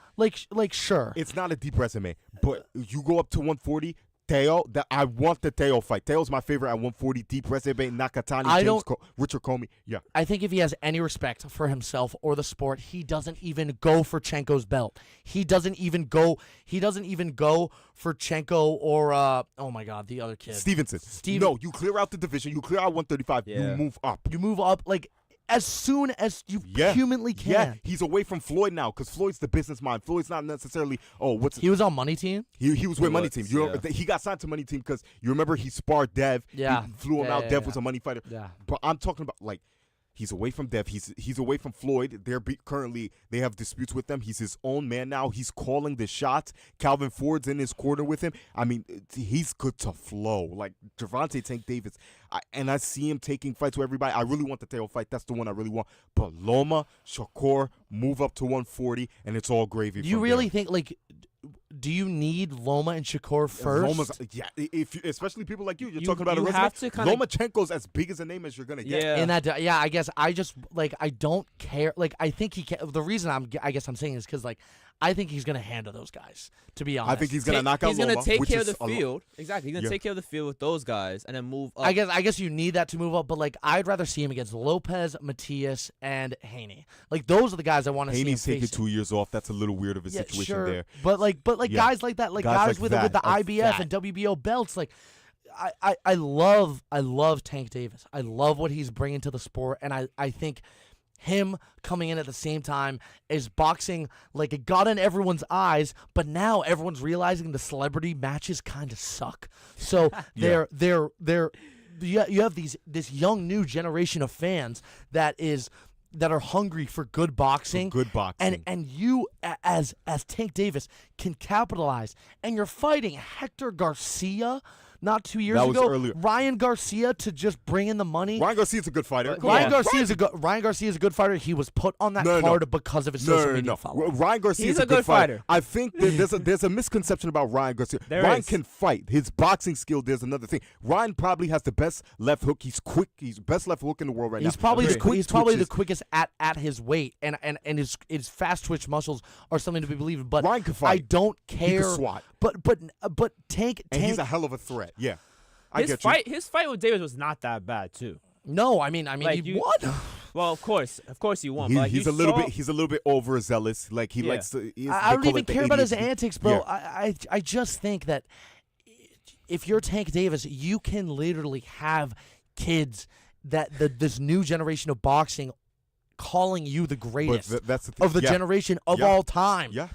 Speaker 2: sure.
Speaker 3: It's not a deep resume, but you go up to 140, Teo, I want the Teo fight. Teo's my favorite at 140, deep resume, Nakatani, Richard Comey. Yeah.
Speaker 2: I think if he has any respect for himself or the sport, he doesn't even go for Chenko's belt. He doesn't even go for Chenko or oh my God, the other kid.
Speaker 3: Stevenson. No, you clear out the division, you clear out 135, you move up.
Speaker 2: You move up as soon as you humanly can.
Speaker 3: Yeah, he's away from Floyd now because Floyd's the business mind. Floyd's not necessarily,
Speaker 2: He was on Money Team?
Speaker 3: He was with Money Team. He got signed to Money Team because you remember he sparred Dev.
Speaker 2: Yeah.
Speaker 3: He flew him out.
Speaker 2: Yeah,
Speaker 3: Dev was a money fighter.
Speaker 2: Yeah.
Speaker 3: But I'm talking about, he's away from Dev. He's away from Floyd. Currently, they have disputes with them. He's his own man now. He's calling the shots. Calvin Ford's in his corner with him. I mean, he's good to flow. Gervonta Tank Davis. I see him taking fights with everybody. I really want the Teo fight. That's the one I really want. But Loma, Shakur, move up to 140, and it's all gravy.
Speaker 2: Do you really think, do you need Loma and Shakur first?
Speaker 3: Loma's, especially people like you. You're talking about a resume. Lomachenko's as big as a name as you're gonna get.
Speaker 2: Yeah. I guess I just I don't care. I think he can. The reason I'm saying is because I think he's gonna handle those guys. To be honest,
Speaker 3: I think he's gonna knock out Loma.
Speaker 1: He's gonna take care of the field. Exactly. He's gonna take care of the field with those guys and then move up.
Speaker 2: I guess you need that to move up, but I'd rather see him against Lopez, Matias, and Haney. Those are the guys I want to see.
Speaker 3: Haney's taking 2 years off. That's a little weird of a situation there.
Speaker 2: But guys like that, guys with the IBF and WBO belts, I love Tank Davis. I love what he's bringing to the sport, and I think him coming in at the same time is boxing it got in everyone's eyes, but now everyone's realizing the celebrity matches kind of suck. So you have this young new generation of fans that are hungry for good boxing. And you as Tank Davis can capitalize, and you're fighting Hector Garcia. Not 2 years ago,
Speaker 3: earlier.
Speaker 2: Ryan Garcia to just bring in the money.
Speaker 3: Ryan Garcia's a good fighter.
Speaker 2: Ryan Garcia is a good fighter. He was put on that card because of his social media following.
Speaker 3: Ryan Garcia is a good fighter. I think there's a misconception about Ryan Garcia. Ryan can fight. His boxing skill, there's another thing. Ryan probably has the best left hook. He's quick. He's the best left hook in the world right now.
Speaker 2: He's probably the quickest at his weight, and his fast twitch muscles are something to be believed. But
Speaker 3: Ryan can fight.
Speaker 2: I don't care.
Speaker 3: He can swat.
Speaker 2: But Tank,
Speaker 3: he's a hell of a threat. Yeah,
Speaker 1: His fight with Davis was not that bad too.
Speaker 2: No, I mean,
Speaker 1: Like,
Speaker 2: he won.
Speaker 1: Well, of course he won. But like,
Speaker 3: He's a little bit overzealous. Like he likes to.
Speaker 2: I don't even care about his antics, bro.
Speaker 3: Yeah.
Speaker 2: I just think that if you're Tank Davis, you can literally have kids that this new generation of boxing calling you the greatest
Speaker 3: that's the thing.
Speaker 2: of the generation of all time.
Speaker 3: Yeah.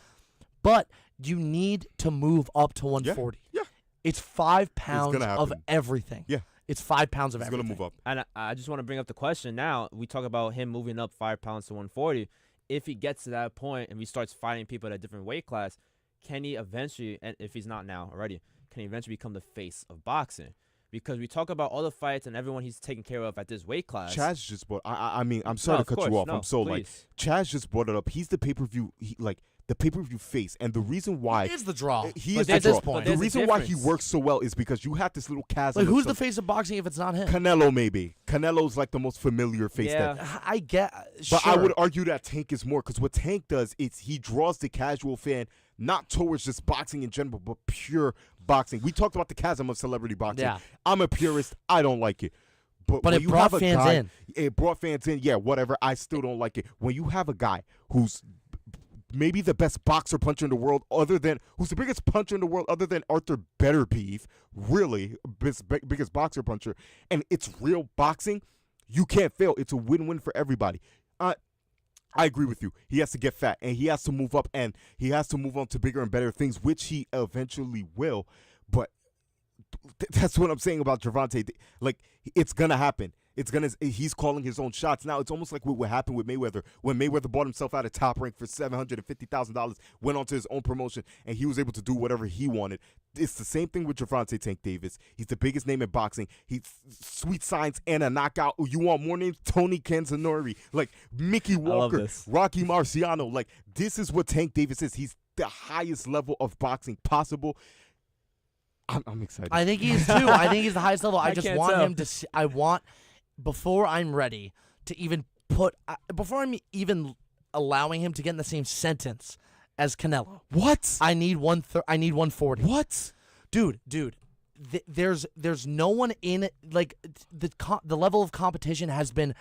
Speaker 2: But you need to move up to 140.
Speaker 3: Yeah.
Speaker 2: It's 5 pounds of everything.
Speaker 3: Yeah.
Speaker 2: It's 5 pounds of everything.
Speaker 3: He's going to move up.
Speaker 1: And I just want to bring up the question now. We talk about him moving up 5 pounds to 140. If he gets to that point and he starts fighting people at a different weight class, can he eventually, and if he's not now already, can he eventually become the face of boxing? Because we talk about all the fights and everyone he's taking care of at this weight class.
Speaker 3: Chaz just brought. I mean, I'm sorry to cut you off.
Speaker 1: No,
Speaker 3: I'm so
Speaker 1: please.
Speaker 3: like Chaz just brought it up. He's the pay-per-view. The pay-per-view face, and the reason why
Speaker 2: He is the draw.
Speaker 3: He
Speaker 2: But
Speaker 3: is
Speaker 2: at
Speaker 3: the
Speaker 2: this
Speaker 3: draw.
Speaker 2: point.
Speaker 3: The
Speaker 1: There's a
Speaker 3: reason why he
Speaker 1: difference.
Speaker 3: works so well is because you have this little chasm.
Speaker 2: Like,
Speaker 3: of
Speaker 2: who's the
Speaker 3: some-
Speaker 2: face of boxing if it's not him?
Speaker 3: Canelo, maybe. Canelo's like the most familiar face.
Speaker 1: Yeah.
Speaker 3: That,
Speaker 2: I get.
Speaker 3: but
Speaker 2: sure.
Speaker 3: I would argue that Tank is more, because what Tank does is he draws the casual fan not towards just boxing in general, but pure boxing. We talked about the chasm of celebrity boxing.
Speaker 2: Yeah.
Speaker 3: I'm a purist. I don't like it. But
Speaker 2: But
Speaker 3: when
Speaker 2: it
Speaker 3: you
Speaker 2: brought
Speaker 3: have a
Speaker 2: fans
Speaker 3: guy,
Speaker 2: in.
Speaker 3: It brought fans in. Yeah, whatever. I still don't like it. When you have a guy who's maybe the best boxer puncher in the world, who's the biggest puncher in the world other than Arthur Betterbeef, really biggest boxer puncher, and it's real boxing, you can't fail. It's a win-win for everybody. I agree with you. He has to get fat, and he has to move up, and he has to move on to bigger and better things, which he eventually will. But that's what I'm saying about Gervonta. Like, it's gonna happen. He's calling his own shots. Now, it's almost like what happened with Mayweather. When Mayweather bought himself out of Top Rank for $750,000, went on to his own promotion, and he was able to do whatever he wanted. It's the same thing with Gervonta Tank Davis. He's the biggest name in boxing. He's sweet science and a knockout. You want more names? Tony Canzonori, like Mickey Walker, Rocky Marciano. Like, this is what Tank Davis is. He's the highest level of boxing possible. I'm excited.
Speaker 2: I think he is too. I think he's the highest level. I just
Speaker 1: can't
Speaker 2: want
Speaker 1: tell.
Speaker 2: him to. I want before I'm ready to even before I'm even allowing him to get in the same sentence as Canelo.
Speaker 3: What?
Speaker 2: I need 140.
Speaker 3: What?
Speaker 2: Dude. There's no one in it, like the level of competition has been.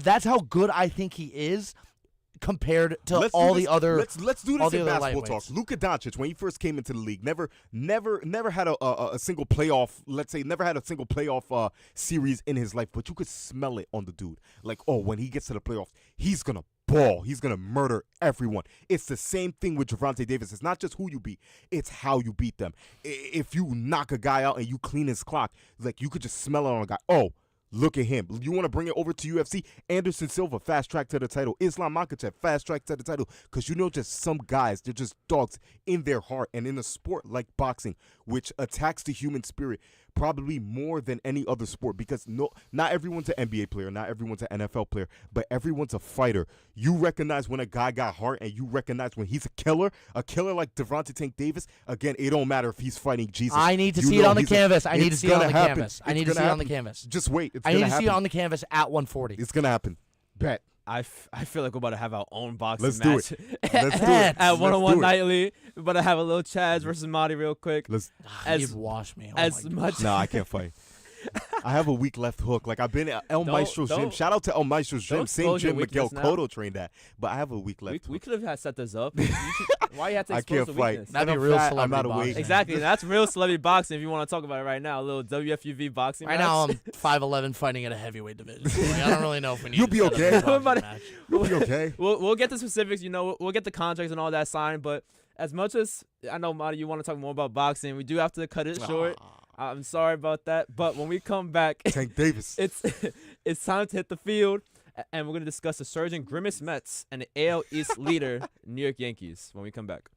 Speaker 2: That's how good I think he is compared to
Speaker 3: Let's
Speaker 2: all
Speaker 3: do
Speaker 2: the other.
Speaker 3: Let's do
Speaker 2: all
Speaker 3: this
Speaker 2: the
Speaker 3: in
Speaker 2: other
Speaker 3: basketball talk.
Speaker 2: lightweights.
Speaker 3: Luka Doncic, when he first came into the league, never had a single playoff. Let's say never had a single playoff series in his life, but you could smell it on the dude. Like, oh, when he gets to the playoffs, he's gonna ball. He's gonna murder everyone. It's the same thing with Gervonta Davis. It's not just who you beat; it's how you beat them. If you knock a guy out and you clean his clock, like, you could just smell it on a guy. Oh, look at him. You want to bring it over to UFC? Anderson Silva, fast track to the title. Islam Makhachev, fast track to the title. Because just some guys, they're just dogs in their heart. And in a sport like boxing, which attacks the human spirit probably more than any other sport, because not everyone's an NBA player, not everyone's an NFL player, but everyone's a fighter. You recognize when a guy got heart, and you recognize when he's a killer like Gervonta Tank Davis. Again, it don't matter if he's fighting Jesus.
Speaker 2: I need to see it on the canvas. I need to see it on the
Speaker 3: happen.
Speaker 2: canvas. I need to see it on the canvas.
Speaker 3: Just wait.
Speaker 2: I need to see it on the canvas at 140.
Speaker 3: It's gonna happen. Bet.
Speaker 1: I feel like we're about to have our own boxing
Speaker 3: Let's do
Speaker 1: match.
Speaker 3: it. Let's do it.
Speaker 1: At
Speaker 3: Let's
Speaker 1: 101
Speaker 3: do it.
Speaker 1: nightly. We're about to have a little Chaz versus Madi real quick.
Speaker 2: You'd wash me. Oh
Speaker 1: as
Speaker 2: my God.
Speaker 1: much
Speaker 3: No, I can't fight. I have a weak left hook. Like, I've been at El Maestro's gym. Shout out to El Maestro's gym. Same
Speaker 1: expose your
Speaker 3: gym Miguel
Speaker 1: weakness now.
Speaker 3: Cotto trained at. But I have a weak left
Speaker 1: we
Speaker 3: hook.
Speaker 1: could have set this up. Why you have to
Speaker 3: I
Speaker 1: expose
Speaker 3: can't
Speaker 1: the
Speaker 3: fight.
Speaker 1: weakness?
Speaker 2: That'd be
Speaker 3: I'm
Speaker 2: real
Speaker 3: fat, I'm
Speaker 2: celebrity
Speaker 3: out of weight.
Speaker 2: boxing.
Speaker 1: Exactly. That's real celebrity boxing if you want to talk about it right now. A little WFUV boxing
Speaker 2: Right
Speaker 1: match.
Speaker 2: now, I'm 5'11", fighting at a heavyweight division. So, like, I don't really know if we need.
Speaker 3: You'll
Speaker 2: to
Speaker 3: be
Speaker 2: set up
Speaker 3: okay.
Speaker 2: a boxing
Speaker 1: Everybody-
Speaker 2: match.
Speaker 3: You'll be okay.
Speaker 1: We'll get the specifics. We'll get the contracts and all that signed. But as much as I know, Madi, you want to talk more about boxing, we do have to cut it short. I'm sorry about that. But when we come back,
Speaker 3: Tank Davis.
Speaker 1: it's time to hit the field, and we're going to discuss the surging Grimace Mets and the AL East leader, New York Yankees, when we come back.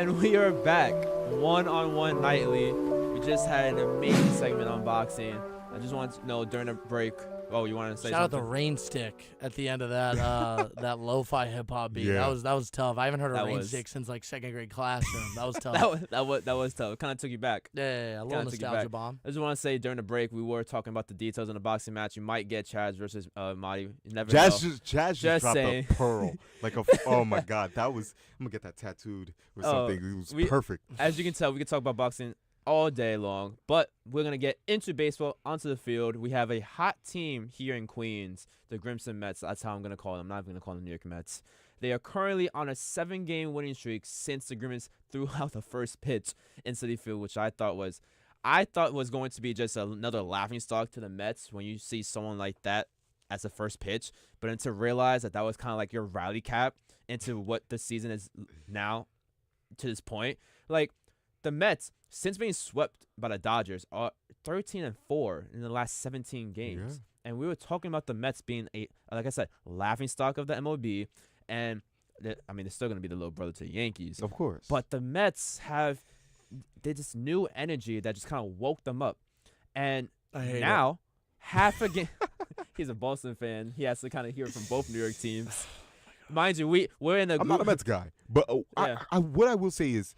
Speaker 1: And we are back, one-on-one nightly. We just had an amazing segment on boxing. I just wanted to know during the break. Oh, you want to say
Speaker 2: Shout
Speaker 1: something?
Speaker 2: out the rain stick at the end of that that lo-fi hip hop beat.
Speaker 3: Yeah.
Speaker 2: That was tough. I haven't heard a rain
Speaker 1: was-
Speaker 2: stick since like second grade classroom. That was tough.
Speaker 1: that was tough. It kind of took you back.
Speaker 2: Yeah, a little
Speaker 1: Kinda took you
Speaker 2: nostalgia
Speaker 1: back.
Speaker 2: bomb.
Speaker 1: I just want to say during the break we were talking about the details in the boxing match. You might get Chaz versus Madi. You never know.
Speaker 3: Chaz just dropped
Speaker 1: saying.
Speaker 3: a pearl. Oh my God, that was. I'm gonna get that tattooed or something. It was perfect.
Speaker 1: As you can tell, we can talk about boxing all day long, but we're going to get into baseball, onto the field. We have a hot team here in Queens, the Grimson Mets. That's how I'm going to call them. I'm not going to call them New York Mets. They are currently on a 7-game winning streak since the Grimmons threw out the first pitch in Citi Field, which I thought was going to be just another laughingstock to the Mets when you see someone like that as the first pitch. But then to realize that was kind of like your rally cap into what the season is now to this point. Like, the Mets, since being swept by the Dodgers, are 13-4 in the last 17 games. Yeah. And we were talking about the Mets being like I said, laughingstock of the MLB. And they're still going to be the little brother to the Yankees.
Speaker 3: Of course.
Speaker 1: But the Mets have this new energy that just kind of woke them up. And now, half a game. He's a Boston fan. He has to kind of hear it from both New York teams. Mind you, we're in a
Speaker 3: I'm not a Mets guy. But what I will say is,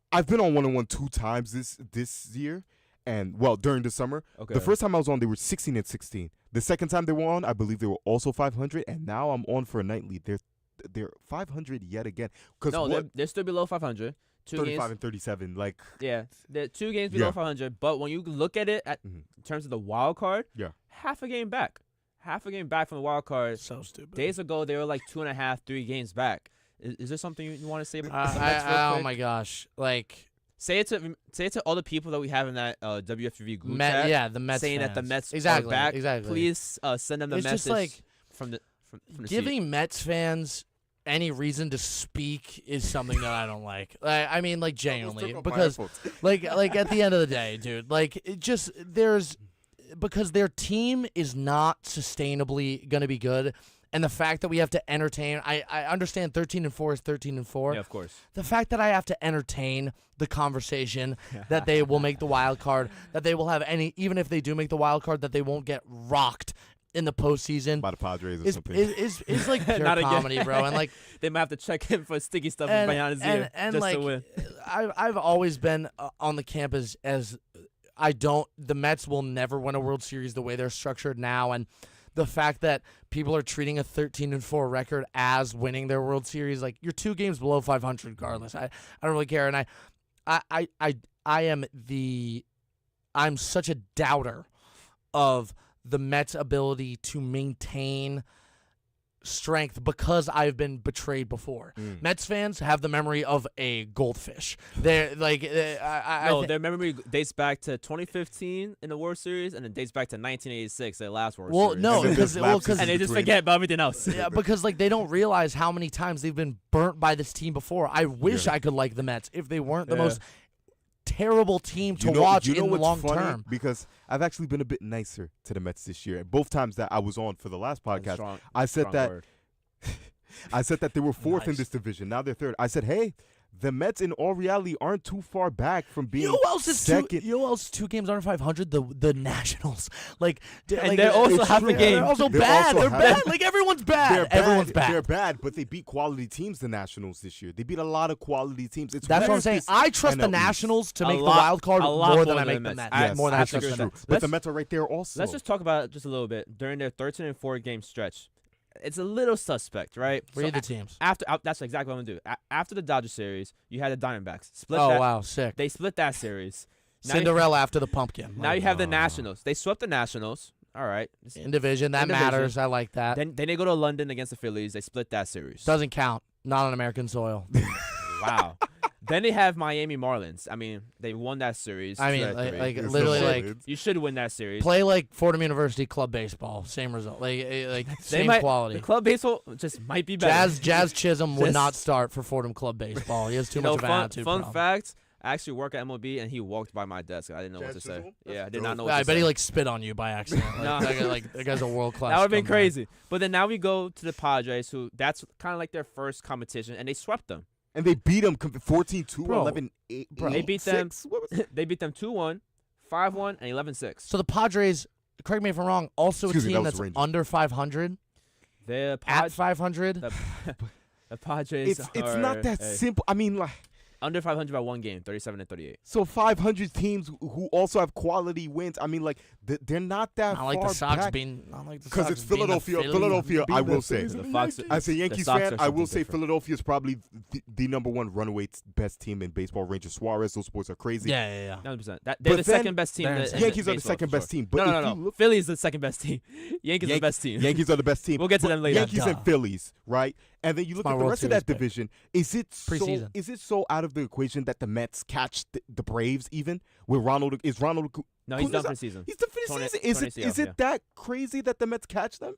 Speaker 3: I've been on 1-on-1 2 times this year, and during the summer. Okay. The first time I was on, they were 16-16. The second time they were on, I believe they were also 500, and now I'm on for a nightly. They're 500 yet again.
Speaker 1: They're still below 500.
Speaker 3: 35 and 37, like
Speaker 1: they're 2 games below 500. But when you look at it in terms of the wild card, half a game back from the wild card.
Speaker 2: So stupid.
Speaker 1: Days ago, they were like 2.5, 3 games back. Is there something you want to say about
Speaker 2: oh my gosh! Like,
Speaker 1: say it to all the people that we have in that WFUV group chat.
Speaker 2: Yeah, the Mets
Speaker 1: saying
Speaker 2: fans.
Speaker 1: that the Mets
Speaker 2: are
Speaker 1: back.
Speaker 2: Exactly.
Speaker 1: Please send them the message
Speaker 2: just like
Speaker 1: from the
Speaker 2: giving
Speaker 1: seat.
Speaker 2: Mets fans any reason to speak is something that I don't like. Like genuinely, because like at the end of the day, dude, like it just because their team is not sustainably going to be good. And the fact that we have to entertain, I understand 13-4 is 13-4.
Speaker 1: Yeah, of course.
Speaker 2: The fact that I have to entertain the conversation that they will make the wild card, that they will have even if they do make the wild card, that they won't get rocked in the postseason
Speaker 3: by the Padres or something.
Speaker 2: Is like pure comedy, bro. And like
Speaker 1: they might have to check him for sticky stuff behind his ear just
Speaker 2: like,
Speaker 1: to win.
Speaker 2: I've always been on the camp as the Mets will never win a World Series the way they're structured now, and the fact that people are treating a 13-4 record as winning their World Series, like you're 2 games below 500 regardless. I don't really care, and I'm such a doubter of the Mets' ability to maintain strength because I've been betrayed before. Mets fans have the memory of a goldfish. They're like,
Speaker 1: their memory dates back to 2015 in the World Series, and it dates back to 1986, their last World Series.
Speaker 2: No, because
Speaker 1: and they just forget about everything else.
Speaker 2: Yeah, because like they don't realize how many times they've been burnt by this team before. I wish I could like the Mets if they weren't the most terrible team to watch in the long term.
Speaker 3: Because I've actually been a bit nicer to the Mets this year. Both times that I was on for the last podcast, I said that they were 4th in this division. Now they're 3rd. I said, hey, the Mets in all reality aren't too far back from being second.
Speaker 2: You know who else 2 games under 500? The Nationals. Like,
Speaker 1: and they're also half a game.
Speaker 2: They're also bad. They're bad. Like everyone's bad. Everyone's bad.
Speaker 3: They're bad, but they beat quality teams. The Nationals this year. They beat a lot of quality teams.
Speaker 2: That's what I'm saying. I trust the Nationals to make the wild card more than I make the Mets.
Speaker 3: Yes,
Speaker 2: more than I
Speaker 3: trust
Speaker 2: the
Speaker 3: Mets. But the Mets are right there also.
Speaker 1: Let's just talk about it just a little bit. During their 13-4 game stretch, it's a little suspect, right?
Speaker 2: Read the teams.
Speaker 1: That's exactly what I'm going to do. After the Dodgers series, you had the Diamondbacks.
Speaker 2: Wow, sick.
Speaker 1: They split that series.
Speaker 2: Cinderella after the pumpkin.
Speaker 1: Now you have the Nationals. They swept the Nationals. All right.
Speaker 2: In division. That matters. I like that.
Speaker 1: Then they go to London against the Phillies. They split that series.
Speaker 2: Doesn't count. Not on American soil.
Speaker 1: Wow. Then they have Miami Marlins. I mean, they won that series.
Speaker 2: I mean, like literally, like
Speaker 1: you should win that series.
Speaker 2: Play like Fordham University club baseball, same result, like same quality.
Speaker 1: The club baseball just might be better.
Speaker 2: Jazz Chisholm would not start for Fordham club baseball. He has too much of an attitude.
Speaker 1: Fun fact: I actually work at MLB, and he walked by my desk. I didn't know what to say. Yeah, I did not know what to say.
Speaker 2: I bet he like spit on you by accident. That guy's a world class.
Speaker 1: That would have been crazy. But then now we go to the Padres, who that's kind of like their first competition, and they swept them.
Speaker 3: And they beat them 14-2,
Speaker 2: Bro,
Speaker 3: 11-8.
Speaker 2: bro.
Speaker 1: They beat them.
Speaker 3: 6? What was it?
Speaker 1: They beat them 2-1, 5-1, and 11-6.
Speaker 2: So the Padres, correct me if I'm wrong, also
Speaker 3: Excuse
Speaker 2: a
Speaker 3: me,
Speaker 2: team
Speaker 3: that was
Speaker 2: that's
Speaker 3: the Rangers.
Speaker 2: under 500,
Speaker 1: The
Speaker 2: at 500.
Speaker 1: the Padres
Speaker 3: It's
Speaker 1: are
Speaker 3: not that simple. I mean, like,
Speaker 1: under 500 by one game, 37-38.
Speaker 3: so 500 teams who also have quality wins. I mean, like, they're not that
Speaker 2: Not like
Speaker 3: far
Speaker 2: the Sox
Speaker 3: back.
Speaker 2: being, not like the
Speaker 3: Because
Speaker 2: Sox
Speaker 3: it's
Speaker 2: being the
Speaker 3: Philadelphia.
Speaker 2: Phillies.
Speaker 3: Philadelphia, I will say.
Speaker 1: The Fox,
Speaker 3: As a Yankees
Speaker 1: Sox
Speaker 3: fan,
Speaker 1: are
Speaker 3: I will
Speaker 1: something
Speaker 3: say
Speaker 1: different.
Speaker 3: Philadelphia is probably the number one runaway best team in baseball. Rangers, Suarez, those boys are crazy.
Speaker 2: Yeah.
Speaker 1: 100%. They're
Speaker 3: But
Speaker 1: the
Speaker 3: then-
Speaker 1: second best team.
Speaker 2: They're
Speaker 1: in
Speaker 2: insane.
Speaker 3: Yankees are the
Speaker 1: baseball,
Speaker 3: second
Speaker 1: for
Speaker 3: best
Speaker 1: sure.
Speaker 3: team. But if
Speaker 1: No.
Speaker 3: you look,
Speaker 1: Philly's the second best team. Yankees are the best team.
Speaker 3: Yankees are the best team.
Speaker 1: We'll get to
Speaker 3: But
Speaker 1: them later.
Speaker 3: Yankees and
Speaker 2: Duh.
Speaker 3: Phillies, right? And then you look
Speaker 2: my
Speaker 3: at the
Speaker 2: World
Speaker 3: rest of
Speaker 2: Series
Speaker 3: that
Speaker 2: pick.
Speaker 3: division. Is it
Speaker 2: Preseason.
Speaker 3: so out of the equation that the Mets catch the Braves even with Ronald? Is Ronald?
Speaker 1: No, he's done for
Speaker 3: Acuna's
Speaker 1: the season.
Speaker 3: He's done for the
Speaker 1: 20
Speaker 3: season.
Speaker 1: 20
Speaker 3: Is it that crazy that the Mets catch them?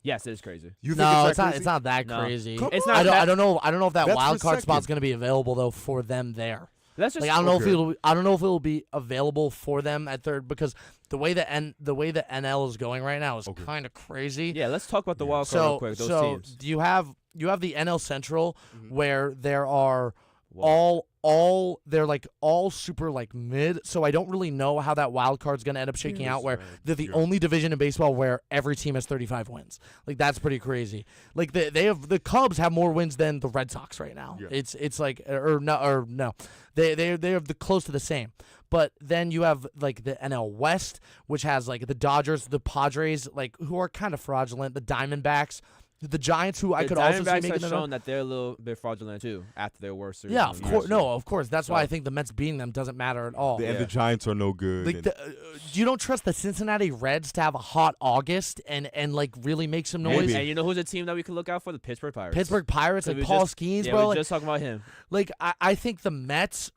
Speaker 1: Yes, it is crazy.
Speaker 3: You think
Speaker 2: No,
Speaker 3: it's
Speaker 2: it's
Speaker 3: that
Speaker 2: not.
Speaker 3: crazy?
Speaker 2: It's not that
Speaker 1: No.
Speaker 2: crazy.
Speaker 3: Come
Speaker 1: It's
Speaker 3: on.
Speaker 1: not.
Speaker 2: I don't know. I don't know if that
Speaker 3: That's
Speaker 2: wild
Speaker 3: for
Speaker 2: card spot's
Speaker 3: second.
Speaker 2: going to be available though for them there.
Speaker 1: Let's just.
Speaker 2: Like I don't know if
Speaker 3: Okay.
Speaker 2: it'll. I don't know if it'll be available for them at third because the way the NL is going right now is
Speaker 3: Okay.
Speaker 2: kind of crazy.
Speaker 1: Yeah, let's talk about the
Speaker 3: Yeah.
Speaker 1: wild card real quick. Those
Speaker 2: so
Speaker 1: teams.
Speaker 2: you have the NL Central
Speaker 3: Mhm.
Speaker 2: where there are
Speaker 1: Whoa.
Speaker 2: all they're like all super like mid. So I don't really know how that wild card's going to end up shaking out. Where they're the
Speaker 3: Yeah.
Speaker 2: only division in baseball where every team has 35 wins. Like that's pretty crazy. Like the Cubs have more wins than the Red Sox right now.
Speaker 3: Yeah.
Speaker 2: It's like or no. They have the close to the same. But then you have like the NL West, which has like the Dodgers, the Padres, like who are kind of fraudulent, the Diamondbacks, the Giants, who I
Speaker 1: The
Speaker 2: could also see
Speaker 1: Diamondbacks
Speaker 2: making
Speaker 1: have
Speaker 2: it.
Speaker 1: shown that they're a little bit fraudulent too after their worst series.
Speaker 2: Yeah,
Speaker 1: in
Speaker 2: of
Speaker 1: years.
Speaker 2: course. No, of course. That's why I
Speaker 1: So-
Speaker 2: think the Mets beating them doesn't matter at all.
Speaker 3: And
Speaker 1: Yeah.
Speaker 3: the Giants are no good.
Speaker 2: Like
Speaker 3: and-
Speaker 2: you don't trust the Cincinnati Reds to have a hot August and like really make some noise.
Speaker 3: Maybe.
Speaker 1: And you know who's a team that we could look out for? The Pittsburgh Pirates.
Speaker 2: Pittsburgh Pirates,
Speaker 1: So
Speaker 2: like
Speaker 1: we
Speaker 2: Paul
Speaker 1: just-
Speaker 2: Skeens,
Speaker 1: Yeah,
Speaker 2: bro.
Speaker 1: we
Speaker 2: Like,
Speaker 1: just talking about him.
Speaker 2: like I think the Mets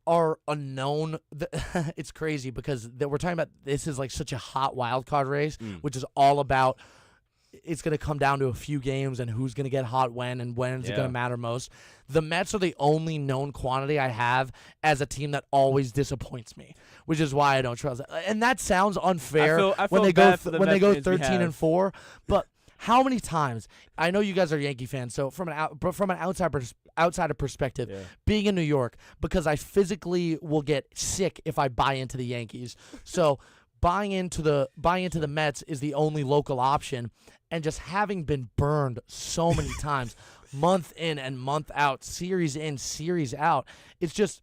Speaker 2: are a known. It's crazy because we're talking about this is like such a hot wild card race, which is all about. It's going to come down to a few games and who's going to get hot when and when is it going
Speaker 1: Yeah.
Speaker 2: to matter most. The Mets are the only known quantity I have as a team that always disappoints me, which is why I don't trust it. And that sounds unfair
Speaker 1: I
Speaker 2: when
Speaker 1: feel
Speaker 2: they go
Speaker 1: bad for the
Speaker 2: when they
Speaker 1: Mets
Speaker 2: go
Speaker 1: fans we
Speaker 2: 13 and
Speaker 1: have.
Speaker 2: 4, but how many times? I know you guys are Yankee fans, so from an outsider perspective,
Speaker 1: Yeah.
Speaker 2: being in New York, because I physically will get sick if I buy into the Yankees. So buying into the Mets is the only local option, and just having been burned so many times, month in and month out, series in, series out, it's just.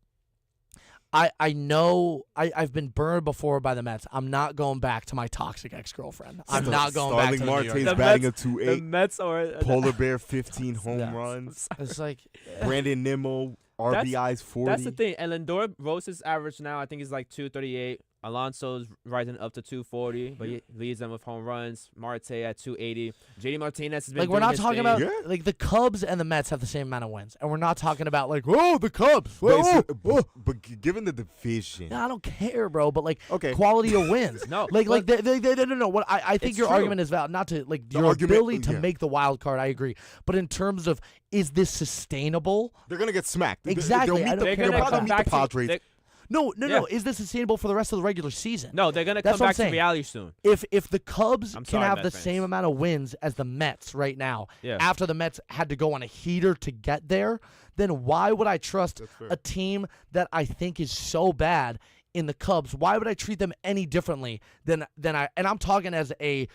Speaker 2: I know I've been burned before by the Mets. I'm not going back to my toxic ex-girlfriend. I'm not going back to the New York.
Speaker 3: Starling
Speaker 1: The
Speaker 3: Marte's batting
Speaker 1: Mets-
Speaker 3: a
Speaker 1: The
Speaker 3: 2.8.
Speaker 1: Mets are.
Speaker 3: Polar Bear 15 home
Speaker 2: Yeah.
Speaker 3: runs.
Speaker 2: It's like
Speaker 3: Brandon Nimmo RBIs 40.
Speaker 1: That's the thing. And Lindor rose his average now. I think he's like 238. Alonso's rising up to 240, but he leads them with home runs. Marte at 280. JD Martinez has been
Speaker 2: like we're
Speaker 1: doing
Speaker 2: not
Speaker 1: his
Speaker 2: talking
Speaker 1: thing.
Speaker 2: about
Speaker 3: Yeah.
Speaker 2: like the Cubs and the Mets have the same amount of wins, and we're not talking about like the Cubs.
Speaker 3: But,
Speaker 2: Whoa.
Speaker 3: but given the division,
Speaker 2: Yeah, I don't care, bro. But like
Speaker 3: okay,
Speaker 2: quality of wins.
Speaker 1: No,
Speaker 2: Like
Speaker 1: but-
Speaker 2: no. What I think
Speaker 1: It's
Speaker 2: your
Speaker 1: true.
Speaker 2: argument is valid. Not to like
Speaker 3: The
Speaker 2: your
Speaker 3: argument-
Speaker 2: ability to
Speaker 3: yeah.
Speaker 2: make the wild card. I agree. But in terms of is this sustainable?
Speaker 3: they're gonna get smacked.
Speaker 2: Exactly,
Speaker 3: They'll
Speaker 2: I
Speaker 3: meet
Speaker 2: don't
Speaker 3: the,
Speaker 1: They're
Speaker 2: care
Speaker 3: they'll
Speaker 1: gonna
Speaker 2: about
Speaker 3: probably
Speaker 1: come
Speaker 3: meet the
Speaker 1: back
Speaker 3: Padres.
Speaker 1: to.
Speaker 2: No.
Speaker 1: Yeah.
Speaker 2: Is this sustainable for the rest of the regular season?
Speaker 1: No, they're gonna
Speaker 2: That's
Speaker 1: come
Speaker 2: what I'm
Speaker 1: back to
Speaker 2: saying.
Speaker 1: reality soon.
Speaker 2: If the Cubs
Speaker 1: I'm
Speaker 2: can
Speaker 1: sorry,
Speaker 2: have
Speaker 1: Mets
Speaker 2: the
Speaker 1: fans.
Speaker 2: same amount of wins as the Mets right now,
Speaker 1: Yeah.
Speaker 2: after the Mets had to go on a heater to get there, then why would I trust
Speaker 3: That's fair.
Speaker 2: a team that I think is so bad in the Cubs? Why would I treat them any differently than I? And I'm talking as a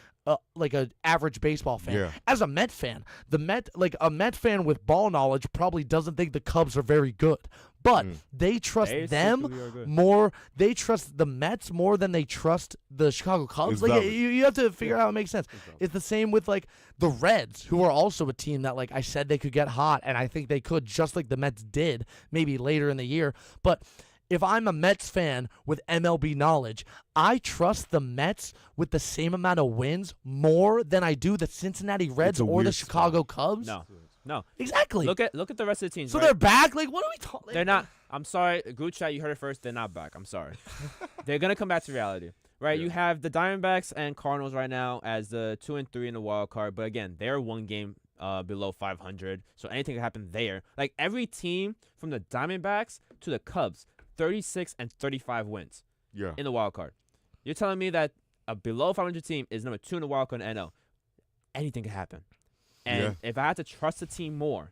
Speaker 2: like an average baseball fan.
Speaker 3: Yeah.
Speaker 2: As a Met fan, a Met fan with ball knowledge probably doesn't think the Cubs are very good, but they trust
Speaker 1: They
Speaker 2: them
Speaker 1: secretly are good.
Speaker 2: more. They trust the Mets more than they trust the Chicago Cubs.
Speaker 3: It's
Speaker 2: Like
Speaker 3: valid.
Speaker 2: you have to figure out how it makes sense. It's the same with like the Reds, who are also a team that like I said they could get hot, and I think they could, just like the Mets did maybe later in the year. But if I'm a Mets fan with MLB knowledge, I trust the Mets with the same amount of wins more than I do the Cincinnati Reds
Speaker 3: a
Speaker 2: or the
Speaker 3: weird
Speaker 2: Chicago Cubs.
Speaker 1: No.
Speaker 2: Exactly.
Speaker 1: Look at the rest of the teams.
Speaker 2: so
Speaker 1: right?
Speaker 2: they're back. Like, what are we talking?
Speaker 1: They're not. I'm sorry, group chat. You heard it first. They're not back. I'm sorry. They're gonna come back to reality, right?
Speaker 3: Yeah.
Speaker 1: You have the Diamondbacks and Cardinals right now as the 2 and 3 in the wild card, but again, they're one game below 500, so anything can happen there. Like every team from the Diamondbacks to the Cubs, 36 and 35 wins
Speaker 3: Yeah.
Speaker 1: in the wild card. You're telling me that a below 500 team is number 2 in the wild card in NL? Anything can happen. And if I had to trust the team more,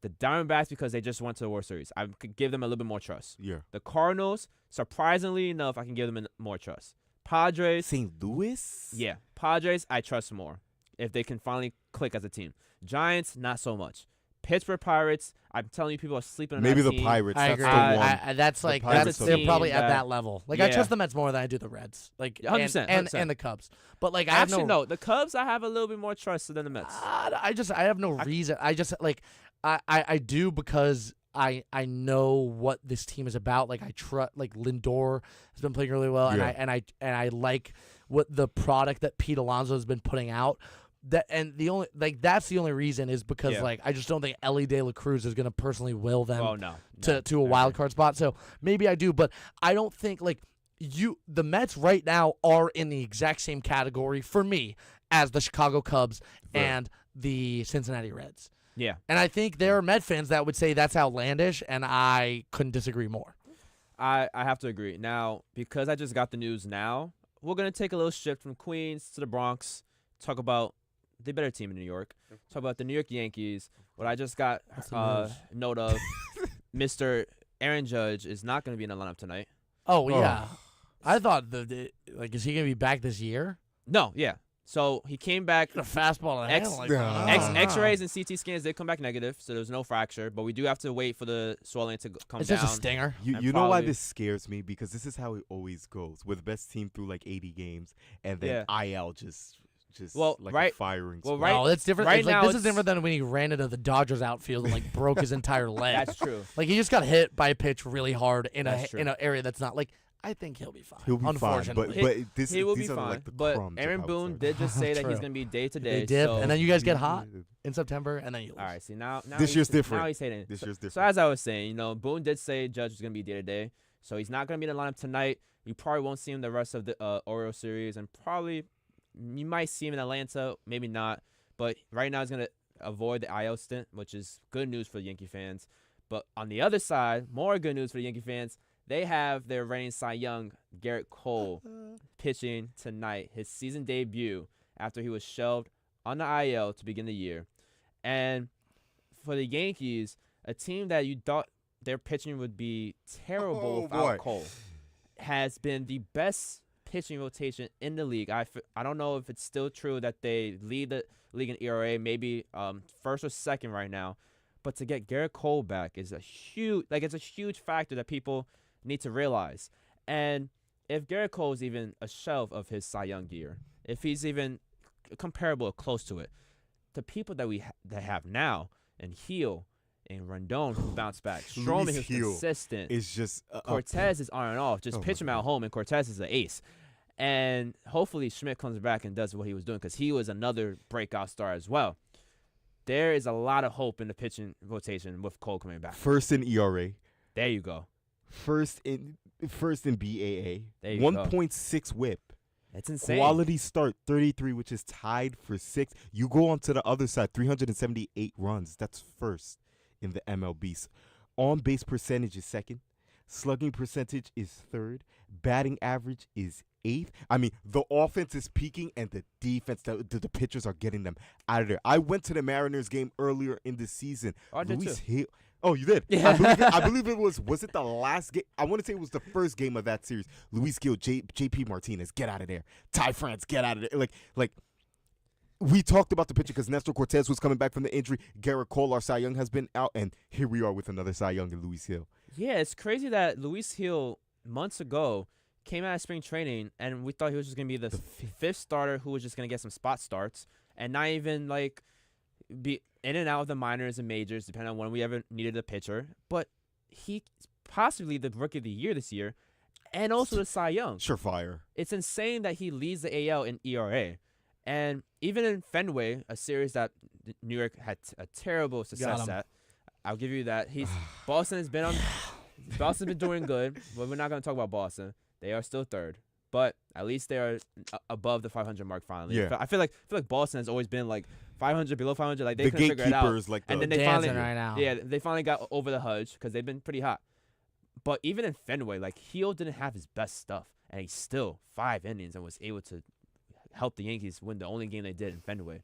Speaker 1: The Diamondbacks, because they just went to the World Series, I could give them a little bit more trust.
Speaker 3: Yeah.
Speaker 1: The Cardinals, surprisingly enough, I can give them more trust. Padres.
Speaker 3: St. Louis?
Speaker 1: Yeah. Padres, I trust more if they can finally click as a team. Giants, not so much. Pittsburgh Pirates, I'm telling you, people are sleeping on
Speaker 3: Maybe
Speaker 1: that
Speaker 3: the
Speaker 1: team.
Speaker 3: Pirates.
Speaker 2: I
Speaker 3: That's
Speaker 2: agree.
Speaker 3: the one.
Speaker 2: That's
Speaker 3: The
Speaker 2: like
Speaker 3: Pirates
Speaker 2: they're
Speaker 1: team
Speaker 2: probably at
Speaker 1: that-
Speaker 2: that level. Like I
Speaker 1: Yeah.
Speaker 2: trust the Mets more than I do the Reds. Like
Speaker 1: 100%,
Speaker 2: and
Speaker 1: 100%.
Speaker 2: the Cubs. But like I
Speaker 1: Actually,
Speaker 2: have no.
Speaker 1: no. The Cubs, I have a little bit more trust than the Mets.
Speaker 2: I have no reason. I just like I do because I know what this team is about. Like I trust. Like Lindor has been playing really well,
Speaker 3: Yeah.
Speaker 2: and I like what the product that Pete Alonso has been putting out. That's the only reason is because
Speaker 1: Yeah.
Speaker 2: like I just don't think Ellie De La Cruz is gonna personally will them
Speaker 1: Oh, no.
Speaker 2: to a
Speaker 1: Never.
Speaker 2: wild card spot. So maybe I do, but I don't think like the Mets right now are in the exact same category for me as the Chicago Cubs and the Cincinnati Reds.
Speaker 1: Yeah.
Speaker 2: And I think there are Met fans that would say that's outlandish, and I couldn't disagree more.
Speaker 1: I have to agree. Now, because I just got the news now, we're going to take a little shift from Queens to the Bronx, talk about the better team in New York, talk about the New York Yankees. What I just got
Speaker 2: What's the news?
Speaker 1: note of, Mr. Aaron Judge is not going to be in the lineup tonight.
Speaker 2: Oh, yeah. I thought, is he going to be back this year?
Speaker 1: No, yeah. So he came back.
Speaker 2: A fastball to
Speaker 1: X-
Speaker 2: handle like
Speaker 3: X-
Speaker 2: that.
Speaker 1: X-rays and CT scans did come back negative, so there was no fracture. But we do have to wait for the swelling to come
Speaker 2: It's
Speaker 1: down.
Speaker 2: just a stinger.
Speaker 3: You
Speaker 1: And
Speaker 3: know why
Speaker 1: probably-
Speaker 3: this scares me? Because this is how it always goes. We're the best team through like 80 games, and then IL just
Speaker 1: Well,
Speaker 3: like
Speaker 1: right-
Speaker 3: a firing
Speaker 1: well,
Speaker 3: squad.
Speaker 1: right-
Speaker 2: No, that's different.
Speaker 1: right
Speaker 2: It's like,
Speaker 1: now
Speaker 2: this is
Speaker 1: it's-
Speaker 2: different than when he ran into the Dodgers outfield and like broke his entire leg.
Speaker 1: That's true.
Speaker 2: Like he just got hit by a pitch really hard in
Speaker 1: That's true.
Speaker 2: an area that's not like. I think he'll be fine.
Speaker 3: He'll be fine,
Speaker 2: unfortunately.
Speaker 3: but this
Speaker 1: He will
Speaker 3: these
Speaker 1: be
Speaker 3: are
Speaker 1: fine.
Speaker 3: like the
Speaker 1: But
Speaker 3: crumbs of
Speaker 1: Aaron
Speaker 3: how it
Speaker 1: Boone
Speaker 3: started.
Speaker 1: did just say that
Speaker 2: True.
Speaker 1: he's going to be day to
Speaker 2: they
Speaker 1: day.
Speaker 2: dip,
Speaker 1: so,
Speaker 2: and then you guys get hot in September, and then you lose.
Speaker 1: all right. See now
Speaker 3: This
Speaker 1: he's-
Speaker 3: year's different.
Speaker 1: Now he's hating.
Speaker 3: This year's
Speaker 1: So
Speaker 3: different.
Speaker 1: as I was saying, Boone did say Judge is going to be day to day, so he's not going to be in the lineup tonight. You probably won't see him the rest of the Orioles series, and probably you might see him in Atlanta, maybe not. But right now he's going to avoid the IL stint, which is good news for the Yankee fans. But on the other side, more good news for the Yankee fans. They have their reigning Cy Young, Garrett Cole, pitching tonight, his season debut after he was shelved on the IL to begin the year. And for the Yankees, a team that you thought their pitching would be terrible without Cole, has been the best pitching rotation in the league. I don't know if it's still true that they lead the league in ERA, maybe first or second right now. But to get Garrett Cole back is a huge factor that people need to realize. And if Garrett Cole is even a shelf of his Cy Young year, if he's even comparable or close to it, the people that we that have now, and Heel and Rendon who bounced back, Stroman
Speaker 3: Luis
Speaker 1: who's
Speaker 3: Gil
Speaker 1: consistent,
Speaker 3: It's just
Speaker 1: Cortez is on and off. Just
Speaker 3: Oh
Speaker 1: pitch
Speaker 3: my
Speaker 1: him at
Speaker 3: God.
Speaker 1: home, and Cortez is an ace. And hopefully Schmidt comes back and does what he was doing, because he was another breakout star as well. There is a lot of hope in the pitching rotation with Cole coming back.
Speaker 3: first in ERA,
Speaker 1: There you go.
Speaker 3: first in BAA,
Speaker 1: There you go.
Speaker 3: 1.6 WHIP.
Speaker 1: It's insane.
Speaker 3: Quality start 33, which is tied for sixth. You go on to the other side, 378 runs. That's first in the MLB. On base percentage is second. Slugging percentage is third. Batting average is eighth. I mean, the offense is peaking, and the defense, the pitchers are getting them out of there. I went to the Mariners game earlier in the season.
Speaker 1: Oh, I did
Speaker 3: Luis
Speaker 1: too.
Speaker 3: Hill. Oh, you did?
Speaker 1: Yeah.
Speaker 3: I believe it was it the last game? I want to say it was the first game of that series. Luis Gil, JP Martinez, get out of there. Ty France, get out of there. Like we talked about the pitcher because Nestor Cortez was coming back from the injury. Garrett Cole, our Cy Young, has been out, and here we are with another Cy Young and Luis Hill.
Speaker 1: Yeah, it's crazy that Luis Hill months ago came out of spring training, and we thought he was just going to be the fifth starter who was just going to get some spot starts and not even like be in and out of the minors and majors, depending on when we ever needed a pitcher. But he's possibly the rookie of the year this year, and also the Cy Young.
Speaker 3: Surefire.
Speaker 1: It's insane that he leads the AL in ERA. And even in Fenway, a series that New York had a terrible success
Speaker 2: him.
Speaker 1: at, I'll give you that. Boston's been doing good, but we're not going to talk about Boston. They are still third, but at least they are above the 500 mark finally.
Speaker 3: Yeah.
Speaker 1: I feel like Boston has always been like 500, below 500. Like they
Speaker 3: The
Speaker 1: couldn't figure it out.
Speaker 3: gatekeepers, like
Speaker 1: And
Speaker 3: the
Speaker 1: then they
Speaker 2: dancing
Speaker 1: finally,
Speaker 2: right now.
Speaker 1: yeah, they finally got over the Hudge because they've been pretty hot. But even in Fenway, like Heel didn't have his best stuff, and he still 5 innings and was able to help the Yankees win the only game they did in Fenway.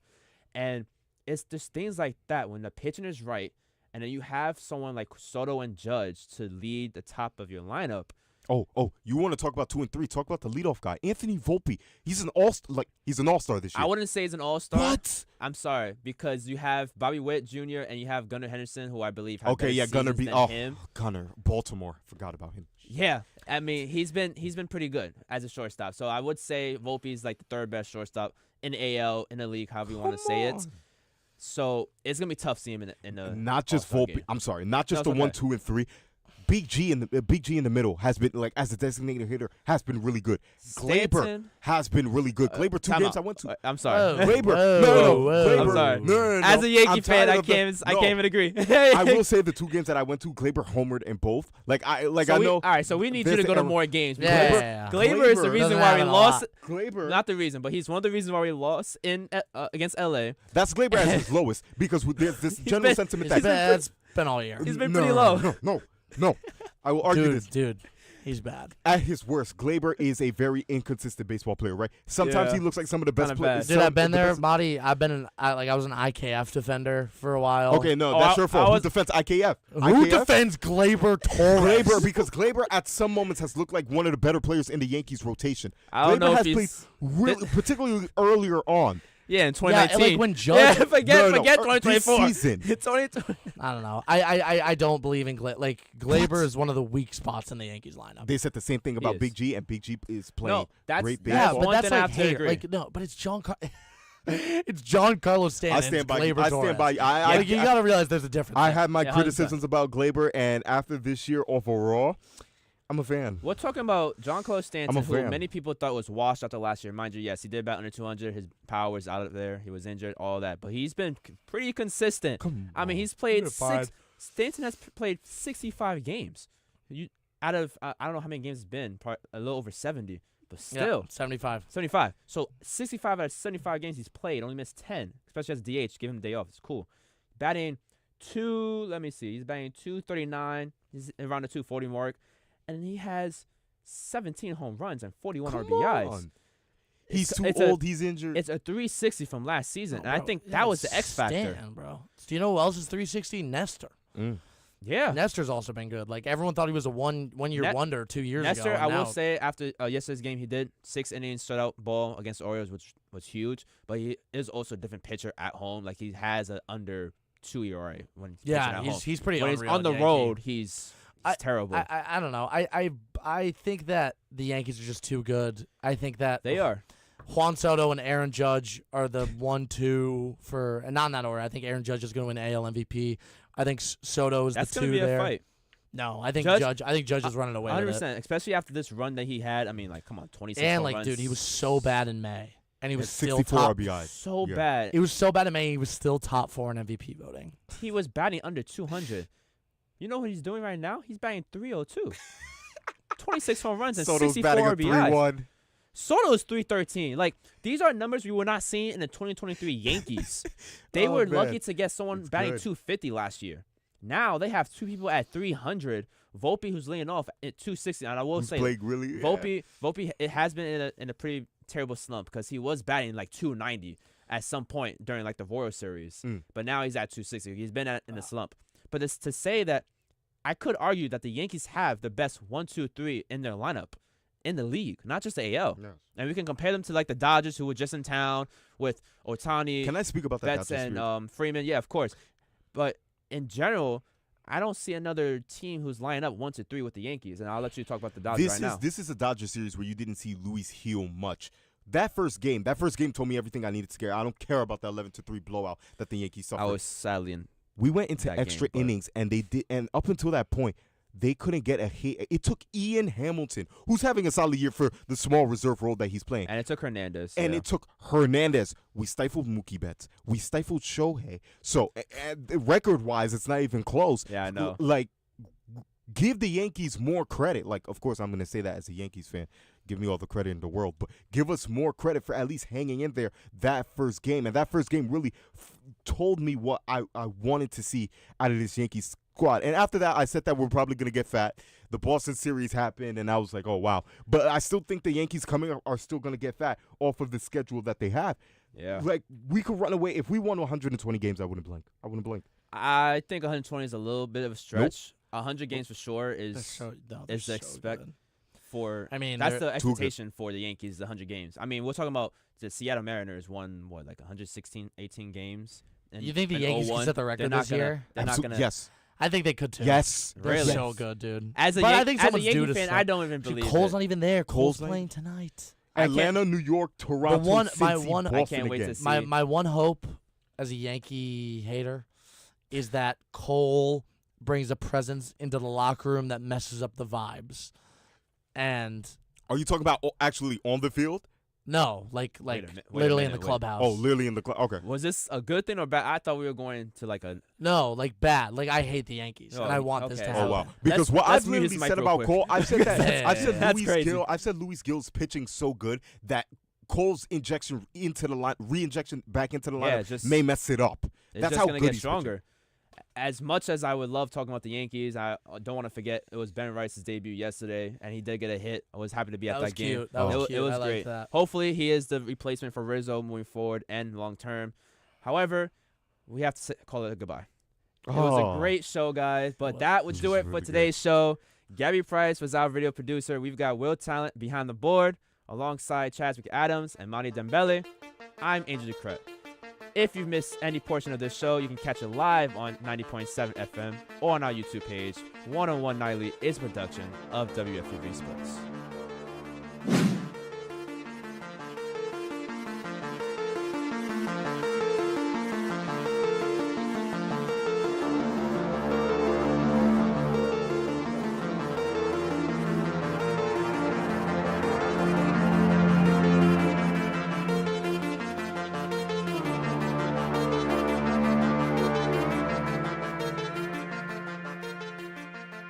Speaker 1: And it's just things like that when the pitching is right and then you have someone like Soto and Judge to lead the top of your lineup.
Speaker 3: Oh, you want to talk about 2 and 3? Talk about the leadoff guy, Anthony Volpe. He's an all-star this year.
Speaker 1: I wouldn't say he's an all-star.
Speaker 3: What?
Speaker 1: I'm sorry, because you have Bobby Witt Jr. and you have Gunnar Henderson, who I believe have
Speaker 3: Gunnar
Speaker 1: than him.
Speaker 3: Gunnar, Baltimore. Forgot about him.
Speaker 1: Yeah, I mean he's been pretty good as a shortstop. So I would say Volpe's like the third best shortstop in the AL, in the league, however you want to say it. So it's gonna be tough seeing him in the
Speaker 3: not just
Speaker 1: All-Star
Speaker 3: Volpe.
Speaker 1: game.
Speaker 3: I'm sorry, not just
Speaker 1: No,
Speaker 3: the
Speaker 1: it's
Speaker 3: 1,
Speaker 1: okay.
Speaker 3: 2, and 3. Big G in the middle has been like as a designated hitter has been really good. Glaber
Speaker 1: Stanton,
Speaker 3: has been really good. Glaber 2
Speaker 1: time
Speaker 3: games
Speaker 1: out.
Speaker 3: I went to.
Speaker 1: I'm sorry.
Speaker 3: Glaber,
Speaker 2: Whoa,
Speaker 3: Glaber,
Speaker 1: I'm sorry.
Speaker 3: No.
Speaker 1: As a Yankee
Speaker 3: I'm
Speaker 1: fan,
Speaker 3: tired
Speaker 1: I
Speaker 3: of the-
Speaker 1: can't
Speaker 3: no.
Speaker 1: even agree.
Speaker 3: I will say the 2 games that I went to, Glaber homered in both.
Speaker 1: All right, so we need you to go to more games.
Speaker 2: Yeah,
Speaker 1: Because
Speaker 2: yeah.
Speaker 1: Glaber is the
Speaker 3: Glaber
Speaker 1: reason
Speaker 2: doesn't
Speaker 1: why we
Speaker 2: have a
Speaker 1: lost.
Speaker 2: lot.
Speaker 3: Glaber.
Speaker 1: Not the reason, but he's one of the reasons why we lost in against LA.
Speaker 3: That's Glaber at his lowest because there's this general
Speaker 1: been-
Speaker 3: sentiment
Speaker 2: It's
Speaker 3: that
Speaker 2: been all year.
Speaker 1: He's been pretty low.
Speaker 3: No. I will argue this.
Speaker 2: Dude, he's bad.
Speaker 3: At his worst, Glaber is a very inconsistent baseball player, right? Sometimes
Speaker 1: Yeah.
Speaker 3: he looks like some of the best
Speaker 1: Kinda
Speaker 3: players.
Speaker 1: bad.
Speaker 2: Dude, I've been there, Madi. I was an IKF defender for a while.
Speaker 3: Okay, no,
Speaker 1: Oh,
Speaker 3: that's
Speaker 1: I
Speaker 3: your fault. Who
Speaker 1: was-
Speaker 3: defends IKF?
Speaker 2: Who
Speaker 3: IKF?
Speaker 2: defends Glaber Torres?
Speaker 3: Glaber, because Glaber at some moments has looked like one of the better players in the Yankees rotation.
Speaker 1: I don't
Speaker 3: Glaber
Speaker 1: know
Speaker 3: has
Speaker 1: if
Speaker 3: played
Speaker 1: he's
Speaker 3: really, particularly earlier on.
Speaker 1: yeah in
Speaker 2: Yeah,
Speaker 1: 2019.
Speaker 2: like when Judge.
Speaker 1: Yeah, forget
Speaker 3: No,
Speaker 1: 2024.
Speaker 3: this season.
Speaker 1: It's 2020.
Speaker 2: I don't know. I don't believe in Glaber is one of the weak spots in the Yankees lineup.
Speaker 3: They said the same thing about
Speaker 1: is.
Speaker 3: Big G, and Big G is playing
Speaker 1: No, that's
Speaker 3: great
Speaker 2: yeah,
Speaker 3: baseball.
Speaker 2: but
Speaker 1: one
Speaker 2: that's
Speaker 1: thing I
Speaker 2: like
Speaker 1: have to
Speaker 2: hate.
Speaker 1: agree.
Speaker 2: Like no, but it's it's Giancarlo Stanton.
Speaker 3: I stand by.
Speaker 2: Glaber
Speaker 3: I
Speaker 2: Torres.
Speaker 3: stand by. I
Speaker 2: Like, you gotta realize there's a difference.
Speaker 3: I
Speaker 2: there.
Speaker 3: had my
Speaker 1: Yeah, 100%.
Speaker 3: criticisms about Glaber, and after this year overall, I'm a fan.
Speaker 1: We're talking about Giancarlo Stanton,
Speaker 3: I'm a
Speaker 1: who
Speaker 3: fan.
Speaker 1: many people thought was washed after last year. Mind you, yes, he did bat under 200. His power was out of there. He was injured, all that. But he's been pretty consistent. I mean, he's played Stanton has played 65 games. Out of I don't know how many games it's been, a little over 70, but still.
Speaker 2: 75.
Speaker 1: 75. So 65 out of 75 games he's played, only missed 10, especially as DH. Give him a day off. It's cool. Batting he's batting 239. He's around the 240 mark. And he has 17 home runs and 41
Speaker 3: Come
Speaker 1: RBIs.
Speaker 3: on. He's too
Speaker 1: it's
Speaker 3: old. He's injured.
Speaker 1: It's a 360 from last season.
Speaker 2: No,
Speaker 1: and I
Speaker 2: bro,
Speaker 1: think
Speaker 2: yeah,
Speaker 1: that was the X factor.
Speaker 2: Stanton, bro. Do you know who else is 360? Nestor.
Speaker 1: Yeah.
Speaker 2: Nestor's also been good. Like everyone thought he was a one year
Speaker 1: Net-
Speaker 2: wonder 2 years ago.
Speaker 1: Nestor,
Speaker 2: and
Speaker 1: I
Speaker 2: now-
Speaker 1: will say, after yesterday's game, he did 6 innings shutout ball against the Orioles, which was huge. But he is also a different pitcher at home. Like he has an under 2 ERA when he's pitching at home.
Speaker 2: he's pretty
Speaker 1: When he's
Speaker 2: unreal
Speaker 1: on the
Speaker 2: Yankee.
Speaker 1: road, he's terrible.
Speaker 2: I don't know. I think that the Yankees are just too good. I think that
Speaker 1: They are.
Speaker 2: Juan Soto and Aaron Judge are the 1-2 for, and not in that order. I think Aaron Judge is going to win AL MVP. I think Soto is
Speaker 1: That's
Speaker 2: the
Speaker 1: going to
Speaker 2: 2
Speaker 1: be
Speaker 2: there.
Speaker 1: a fight.
Speaker 2: No, I think
Speaker 1: Judge-
Speaker 2: Judge. I think Judge is running away with it.
Speaker 1: 100%, especially after this run that he had. I mean, like, come on, 26
Speaker 2: And
Speaker 1: home
Speaker 2: like,
Speaker 1: runs.
Speaker 2: dude, he was so bad in May, and he was still
Speaker 3: 64
Speaker 2: top.
Speaker 3: RBIs.
Speaker 1: so
Speaker 3: Yeah.
Speaker 1: bad.
Speaker 2: He was so bad in May. He was still top 4 in MVP voting.
Speaker 1: He was batting under 200. You know what he's doing right now? He's batting 302. 26 home runs and
Speaker 3: Soto's
Speaker 1: 64
Speaker 3: batting a
Speaker 1: RBIs.
Speaker 3: 3-1.
Speaker 1: Soto's 313. Like, these are numbers we were not seeing in the 2023 Yankees. They
Speaker 3: Oh,
Speaker 1: were
Speaker 3: man.
Speaker 1: lucky to get someone
Speaker 3: It's
Speaker 1: batting
Speaker 3: good.
Speaker 1: 250 last year. Now they have 2 people at 300. Volpe, who's leading off at 260. And I will say,
Speaker 3: Blake really.
Speaker 1: Volpe, it has been in a pretty terrible slump because he was batting like 290 at some point during like the Royal Series. But now he's at 260. He's been in a slump. But it's to say that I could argue that the Yankees have the best 1, 2, 3 in their lineup in the league, not just the AL.
Speaker 3: Yes.
Speaker 1: And we can compare them to like the Dodgers, who were just in town with Ohtani,
Speaker 3: Can I speak about that?
Speaker 1: Betts,
Speaker 3: Dodgers series?
Speaker 1: and Freeman. Yeah, of course. But in general, I don't see another team who's lining up 1 to 3 with the Yankees. And I'll let you talk about the Dodgers right now.
Speaker 3: This is a Dodger series where you didn't see Luis Hill much. That first game told me everything I needed to care. I don't care about the 11-3 blowout that the Yankees suffered.
Speaker 1: I was sadly in.
Speaker 3: We went into
Speaker 1: that
Speaker 3: extra
Speaker 1: game, but-
Speaker 3: innings, and up until that point, they couldn't get a hit. It took Ian Hamilton, who's having a solid year for the small reserve role that he's playing.
Speaker 1: And it took Hernandez.
Speaker 3: And
Speaker 1: yeah.
Speaker 3: it took Hernandez. We stifled Mookie Betts. We stifled Shohei. So, record-wise, it's not even close.
Speaker 1: Yeah, I know.
Speaker 3: Like, give the Yankees more credit. Like, of course, I'm going to say that as a Yankees fan. Give me all the credit in the world. But give us more credit for at least hanging in there that first game. And that first game really told me what I wanted to see out of this Yankees squad. And after that, I said that we're probably going to get fat. The Boston series happened, and I was like, oh, wow. But I still think the Yankees coming up are still going to get fat off of the schedule that they have.
Speaker 1: Yeah.
Speaker 3: Like, we could run away. If we won 120 games, I wouldn't blink.
Speaker 1: I think 120 is a little bit of a stretch. 100 games for sure is the expect for.
Speaker 2: I mean,
Speaker 1: that's the expectation for the Yankees. The 100 games. I mean, we're talking about the Seattle Mariners won like 116, 18 games.
Speaker 2: You think the Yankees can set the record this year?
Speaker 1: They're not gonna.
Speaker 3: Yes.
Speaker 2: I think they could too.
Speaker 3: Yes.
Speaker 2: They're
Speaker 1: Really?
Speaker 2: so good, dude.
Speaker 1: As a Yankee fan, I don't even believe
Speaker 2: Cole's
Speaker 1: it.
Speaker 2: not even there. Cole's
Speaker 3: Cole's
Speaker 2: playing tonight.
Speaker 3: Atlanta, New York, Toronto, Cincy, Boston
Speaker 1: I can't wait
Speaker 3: again.
Speaker 1: to see.
Speaker 2: My one hope as a Yankee hater is that Cole brings a presence into the locker room that messes up the vibes. And
Speaker 3: are you talking about actually on the field?
Speaker 2: no, like
Speaker 1: Wait
Speaker 2: literally
Speaker 1: a
Speaker 2: in the
Speaker 1: minute,
Speaker 2: clubhouse.
Speaker 3: Oh, literally in the club. Okay.
Speaker 1: Was this a good thing or bad? I thought we were going to like a.
Speaker 2: No, like bad. Like I hate the Yankees, and I want this to
Speaker 1: okay.
Speaker 2: happen.
Speaker 3: Oh wow! Because what
Speaker 1: let's
Speaker 3: I've
Speaker 1: mute his
Speaker 3: literally
Speaker 1: mic
Speaker 3: said
Speaker 1: real
Speaker 3: about
Speaker 1: quick.
Speaker 3: Cole, I've said that.
Speaker 2: Yeah.
Speaker 3: I've said
Speaker 1: That's
Speaker 3: Luis
Speaker 1: crazy.
Speaker 3: Gill. I've said Luis Gill's pitching so good that Cole's injection into the line, re-injection back into the lineup may mess it up.
Speaker 1: It's
Speaker 3: That's
Speaker 1: just
Speaker 3: how
Speaker 1: gonna
Speaker 3: good
Speaker 1: get
Speaker 3: he's
Speaker 1: stronger. As much as I would love talking about the Yankees, I don't want to forget it was Ben Rice's debut yesterday, and he did get a hit. I was happy to be at that game.
Speaker 2: Cute. That was cute.
Speaker 1: It was
Speaker 2: I liked
Speaker 1: great.
Speaker 2: that.
Speaker 1: Hopefully, he is the replacement for Rizzo moving forward and long term. However, we have to call it a goodbye. It was a great show, guys, but that would do it for today's show. Gabby Price was our video producer. We've got Will Talent behind the board alongside Chaz McAdams and Madi Dembele. I'm Angel Ducret. If you've missed any portion of this show, you can catch it live on 90.7 FM or on our YouTube page. 101 Nightly is a production of WFUV Sports.